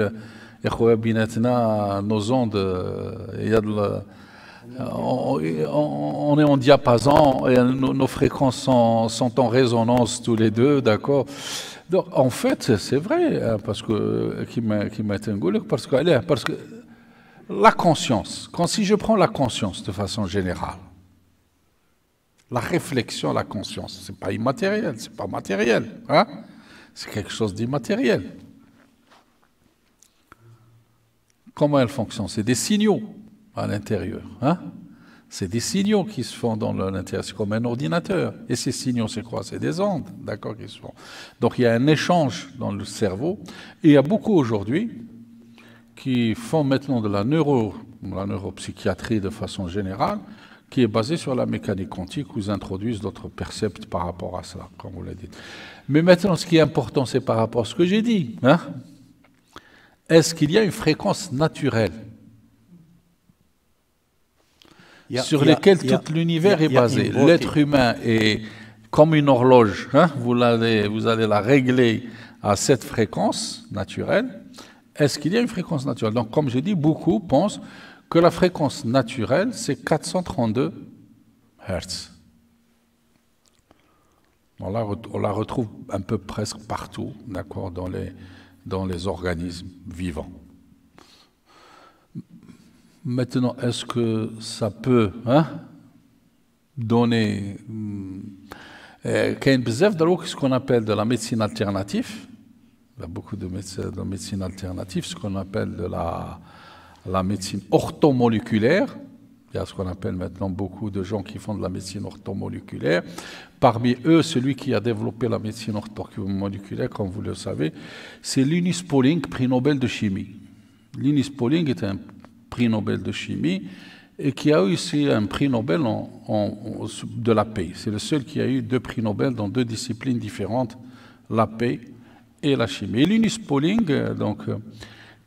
ondes, on est en diapason et nos fréquences sont en résonance tous les deux. D'accord. Donc, en fait, c'est vrai, parce que parce que la conscience, si je prends la conscience de façon générale, la réflexion, la conscience, c'est pas immatériel, c'est pas matériel, hein? C'est quelque chose d'immatériel. Comment elle fonctionne? C'est des signaux à l'intérieur, hein? C'est des signaux qui se font dans l'intérieur, c'est comme un ordinateur. Et ces signaux, c'est quoi? C'est des ondes, d'accord, qui se font. Donc il y a un échange dans le cerveau, et il y a beaucoup aujourd'hui qui font maintenant de la neuropsychiatrie de façon générale, qui est basée sur la mécanique quantique, où ils introduisent d'autres percepts par rapport à cela, comme vous l'avez dit. Mais maintenant, ce qui est important, c'est par rapport à ce que j'ai dit. Hein? Est-ce qu'il y a une fréquence naturelle sur laquelle tout l'univers est basé? L'être humain est comme une horloge. Hein? Vous allez la régler à cette fréquence naturelle. Est-ce qu'il y a une fréquence naturelle? Donc, comme je dis, beaucoup pensent que la fréquence naturelle, c'est 432 Hz. On la retrouve un peu presque partout, d'accord, dans les organismes vivants. Maintenant, est-ce que ça peut donner... ce qu'on appelle de la médecine alternative. Il y a beaucoup de médecine alternative, ce qu'on appelle de la médecine orthomoléculaire. Il y a ce qu'on appelle maintenant beaucoup de gens qui font de la médecine orthomoléculaire. Parmi eux, celui qui a développé la médecine orthomoléculaire, comme vous le savez, c'est Linus Pauling, prix Nobel de chimie. Linus Pauling est un prix Nobel de chimie et qui a eu aussi un prix Nobel de la paix. C'est le seul qui a eu 2 prix Nobel dans 2 disciplines différentes, la paix et la chimie. Et Linus Pauling, donc,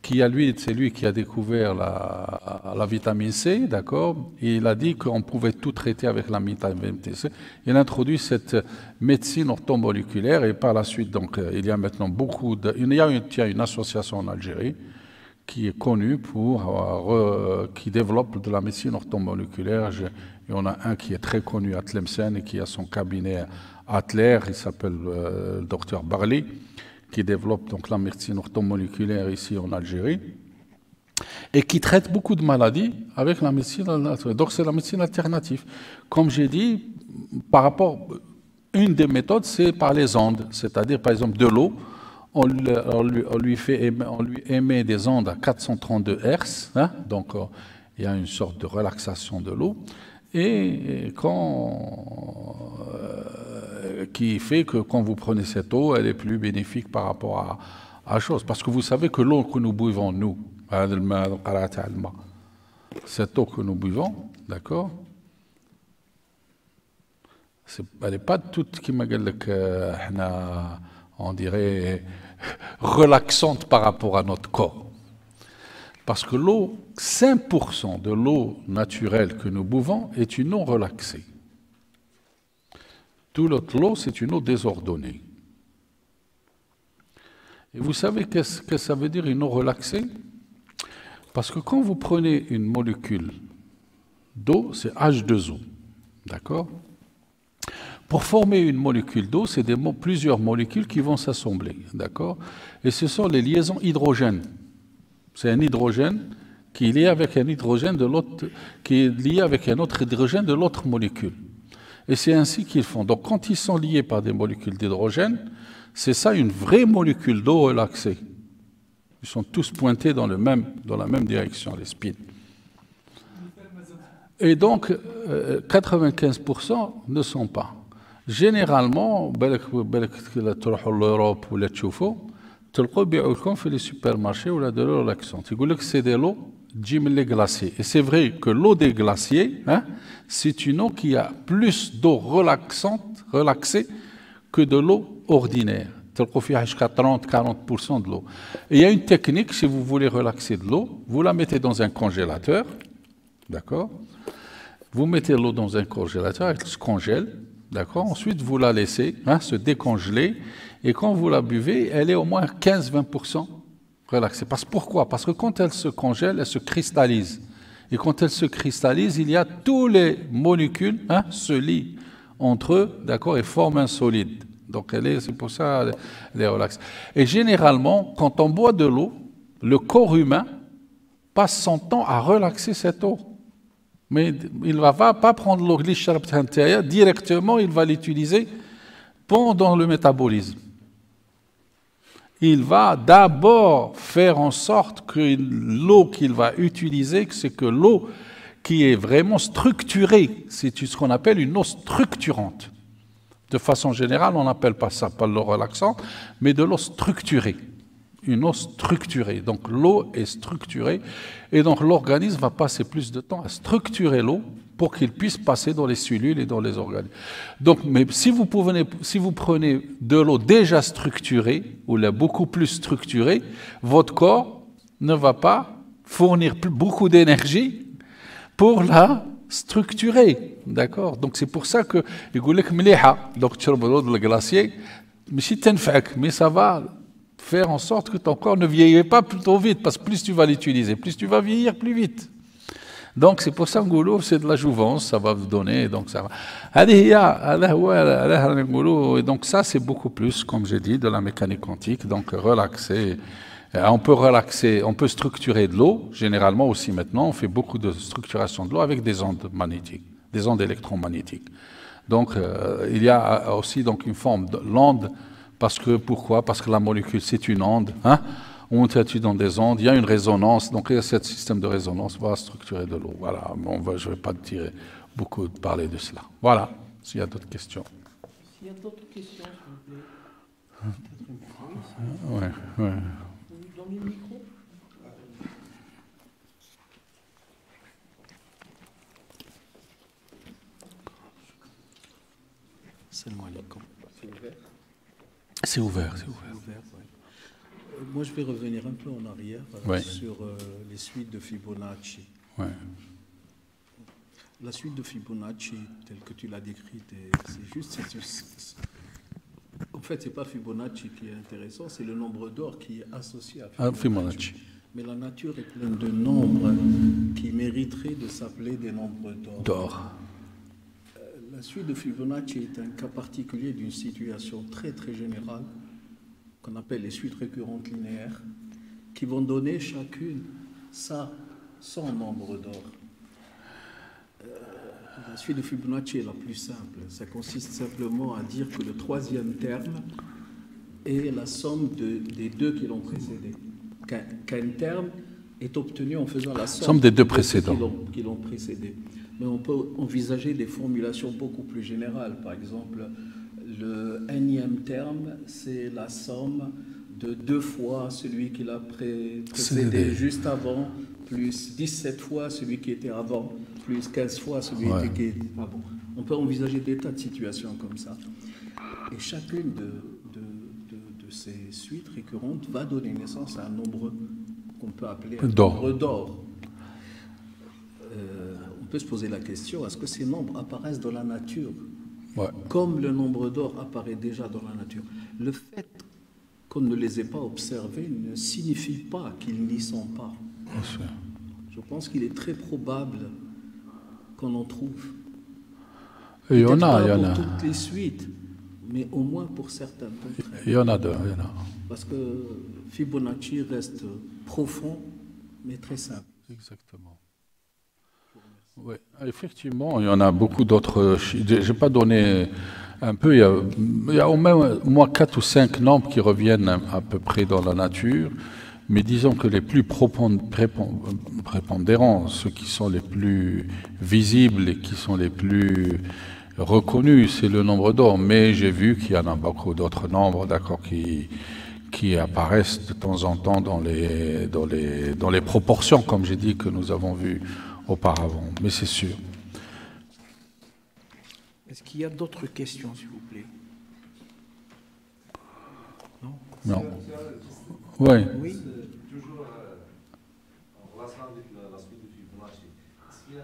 c'est lui qui a découvert la vitamine C, d'accord? Il a dit qu'on pouvait tout traiter avec la vitamine C. Il a introduit cette médecine orthomoléculaire et par la suite, donc, il y a maintenant il y a une association en Algérie qui est connue qui développe de la médecine orthomoléculaire. Il y en a un qui est très connu à Tlemcen et qui a son cabinet à Tler, il s'appelle le docteur Barli, qui développe donc la médecine orthomoléculaire ici en Algérie, et qui traite beaucoup de maladies avec la médecine alternative. Donc c'est la médecine alternative. Comme j'ai dit, une des méthodes, c'est par les ondes, c'est-à-dire par exemple de l'eau, on lui émet des ondes à 432 Hz, hein, donc il y a une sorte de relaxation de l'eau, et qui fait que quand vous prenez cette eau, elle est plus bénéfique par rapport à chose. Parce que vous savez que l'eau que nous buvons, nous, cette eau que nous buvons, d'accord, elle n'est pas toute qui m'a on dirait relaxante par rapport à notre corps. Parce que l'eau, 5% de l'eau naturelle que nous buvons est une eau relaxée. Toute l'autre eau, c'est une eau désordonnée. Et vous savez qu'est-ce que ça veut dire une eau relaxée? Parce que quand vous prenez une molécule d'eau, c'est H2O. D'accord? Pour former une molécule d'eau, c'est plusieurs molécules qui vont s'assembler. D'accord? Et ce sont les liaisons hydrogènes. C'est un hydrogène qui est lié avec un hydrogène de l'autre, qui est lié avec un autre hydrogène de l'autre molécule. Et c'est ainsi qu'ils font. Donc quand ils sont liés par des molécules d'hydrogène, c'est ça une vraie molécule d'eau relaxée. Ils sont tous pointés dans la même direction, les spins. Et donc, 95% ne sont pas. Généralement, l'Europe ou les supermarchés ou de l'eau relaxante. C'est de l'eau glaciers. Et c'est vrai que l'eau des glaciers, hein, c'est une eau qui a plus d'eau relaxée que de l'eau ordinaire. Jusqu'à 30-40% de l'eau. Et il y a une technique, si vous voulez relaxer de l'eau, vous la mettez dans un congélateur, d'accord? Vous mettez l'eau dans un congélateur, elle se congèle, d'accord? Ensuite, vous la laissez se décongeler, et quand vous la buvez, elle est au moins 15-20% relaxée. Pourquoi? Parce que quand elle se congèle, elle se cristallise. Et quand elle se cristallise, il y a tous les molécules se lient entre eux, d'accord, et forment un solide. Donc c'est pour ça elle est relaxe. Et généralement, quand on boit de l'eau, le corps humain passe son temps à relaxer cette eau. Mais il ne va pas prendre l'eau directement, il va l'utiliser pendant le métabolisme. Il va d'abord faire en sorte que l'eau qu'il va utiliser, c'est que l'eau qui est vraiment structurée, c'est ce qu'on appelle une eau structurante. De façon générale, on n'appelle pas ça pas l'eau relaxante, mais de l'eau structurée. Une eau structurée. Donc l'eau est structurée et donc l'organisme va passer plus de temps à structurer l'eau pour qu'il puisse passer dans les cellules et dans les organes. Donc, mais si vous prenez de l'eau déjà structurée ou beaucoup plus structurée, votre corps ne va pas fournir beaucoup d'énergie pour la structuré, d'accord? Donc c'est pour ça que donc tu bois l'eau de glacier, mais ça va faire en sorte que ton corps ne vieillit pas plutôt vite, parce que plus tu vas l'utiliser, plus tu vas vieillir plus vite. Donc c'est pour ça que c'est de la jouvence, ça va vous donner, donc ça va. Et donc ça c'est beaucoup plus, comme j'ai dit, de la mécanique quantique, donc relaxer. On peut relaxer, on peut structurer de l'eau, généralement aussi maintenant, on fait beaucoup de structuration de l'eau avec des ondes magnétiques, des ondes électromagnétiques. Donc il y a aussi donc une forme de l'onde, pourquoi? Parce que la molécule c'est une onde, hein? On est dans des ondes, il y a une résonance, donc ce système de résonance va structurer de l'eau. Voilà, je ne vais pas parler de cela. Voilà, s'il y a d'autres questions. S'il y a d'autres questions, s'il Ouais, vous plaît. ouais. Vous donnez le micro? Salam alaikum. C'est ouvert? C'est ouvert. Moi, je vais revenir un peu en arrière sur les suites de Fibonacci. Ouais. La suite de Fibonacci, telle que tu l'as décrite, c'est juste... En fait, ce n'est pas Fibonacci qui est intéressant, c'est le nombre d'or qui est associé à Fibonacci. Mais la nature est pleine de nombres qui mériteraient de s'appeler des nombres d'or. La suite de Fibonacci est un cas particulier d'une situation très très générale qu'on appelle les suites récurrentes linéaires, qui vont donner chacune son nombre d'or. La suite de Fibonacci est la plus simple. Ça consiste simplement à dire que le troisième terme est la somme des deux qui l'ont précédé. Qu'un terme est obtenu en faisant la somme des deux précédents qui l'ont précédé. Mais on peut envisager des formulations beaucoup plus générales. Par exemple, le nème terme, c'est la somme de 2 fois celui qui l'a précédé juste avant, plus 17 fois celui qui était avant, plus 15 fois celui qui était avant. On peut envisager des tas de situations comme ça. Et chacune de ces suites récurrentes va donner naissance à un nombre qu'on peut appeler un nombre d'or. On peut se poser la question, est-ce que ces nombres apparaissent dans la nature comme le nombre d'or apparaît déjà dans la nature? Le fait qu'on ne les ait pas observés ne signifie pas qu'ils n'y sont pas. Je pense qu'il est très probable qu'on en trouve. Il y en a, pour toutes les suites, mais au moins pour certaines d'entre elles. Il y en a. Parce que Fibonacci reste profond, mais très simple. Exactement. Oui, effectivement, il y en a beaucoup d'autres. Je n'ai pas donné un peu. Il y a au moins 4 ou 5 nombres qui reviennent à peu près dans la nature. Mais disons que les plus prépondérants, ceux qui sont les plus visibles et qui sont les plus reconnus, c'est le nombre d'or. Mais j'ai vu qu'il y en a beaucoup d'autres nombres, d'accord, qui apparaissent de temps en temps dans les proportions, comme j'ai dit, que nous avons vues auparavant. Mais c'est sûr. Est-ce qu'il y a d'autres questions, s'il vous plaît? Non? Non. Oui. Oui. Toujours en relation avec la suite de Fibonacci. Je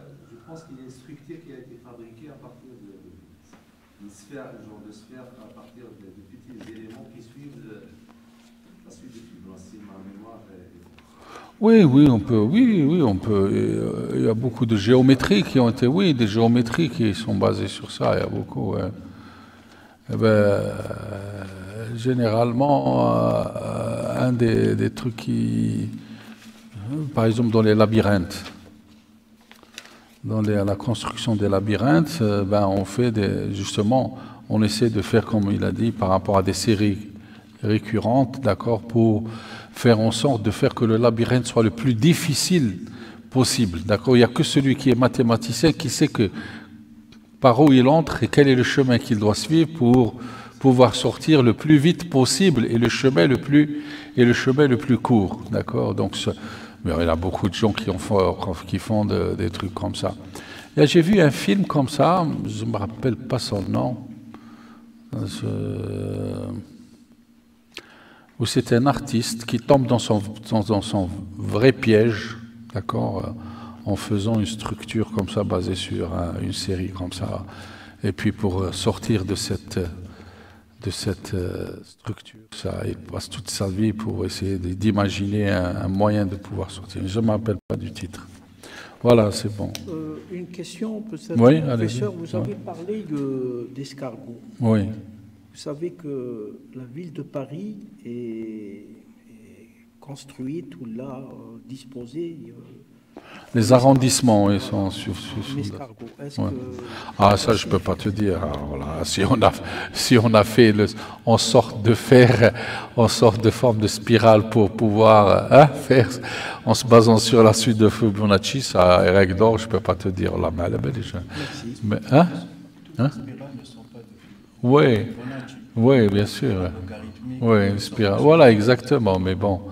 pense qu'il y a une structure qui a été fabriquée à partir d'une sphère, un genre de sphère, à partir de petits éléments qui suivent la suite de Fibonacci. Ma mémoire Oui, on peut. Il y a beaucoup de géométries qui ont été, des géométries qui sont basées sur ça. Il y a beaucoup. Ouais. Eh ben, généralement, un des trucs qui, par exemple, dans les labyrinthes, la construction des labyrinthes, on fait justement, on essaie de faire, comme il a dit, par rapport à des séries récurrentes, d'accord, pour faire en sorte de faire que le labyrinthe soit le plus difficile possible, d'accord. Il n'y a que celui qui est mathématicien qui sait que par où il entre et quel est le chemin qu'il doit suivre pour pouvoir sortir le plus vite possible et le chemin le plus court, d'accord. Donc, mais il y a beaucoup de gens qui font des trucs comme ça. J'ai vu un film comme ça, je ne me rappelle pas son nom, où c'est un artiste qui tombe dans son vrai piège, d'accord, en faisant une structure comme ça, basée sur une série comme ça. Et puis pour sortir de cette structure, il passe toute sa vie pour essayer d'imaginer un moyen de pouvoir sortir. Je ne me rappelle pas du titre. Voilà, c'est bon. Une question, peut-être, oui, professeur. Vous avez parlé d'escargots. Oui. Vous savez que la ville de Paris est construite ou là, disposée. Les arrondissements, ils sont sur l'escargot. Ouais. Ah, ça, je ne peux pas te dire. Alors, voilà. Si on a fait en sorte de faire en sorte de forme de spirale pour pouvoir faire, en se basant sur la suite de Fibonacci, ça, règle d'or, je ne peux pas te dire. Là, mais mais, oui, bien sûr. Oui, une spirale. Voilà, exactement. Mais bon.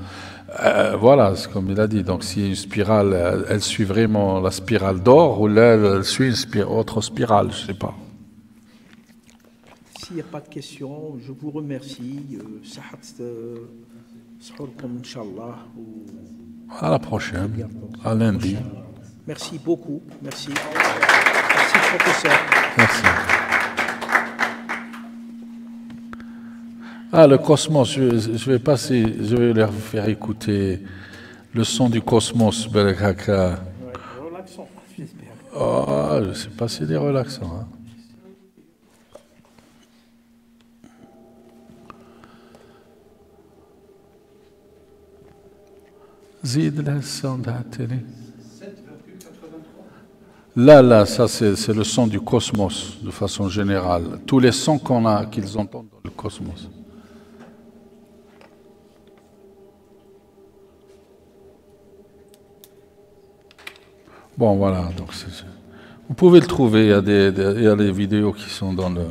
Voilà, c'est comme il a dit. Donc, si une spirale, elle suit vraiment la spirale d'or, ou là, elle suit une autre spirale, je ne sais pas. S'il n'y a pas de questions, je vous remercie. À la prochaine, à lundi. Merci beaucoup. Merci. Merci, professeur. Merci. Le Cosmos, je vais leur faire écouter le son du Cosmos. Relaxant, j'espère. Je ne sais pas si c'est relaxant. Zid le son de la télé. 7,83. Là, ça c'est le son du Cosmos, de façon générale. Tous les sons qu'ils entendent dans le Cosmos. Bon, voilà, donc vous pouvez le trouver, il y a des vidéos qui sont dans le...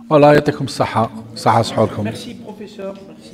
Voilà, il y a comme ça. Merci, professeur. Merci.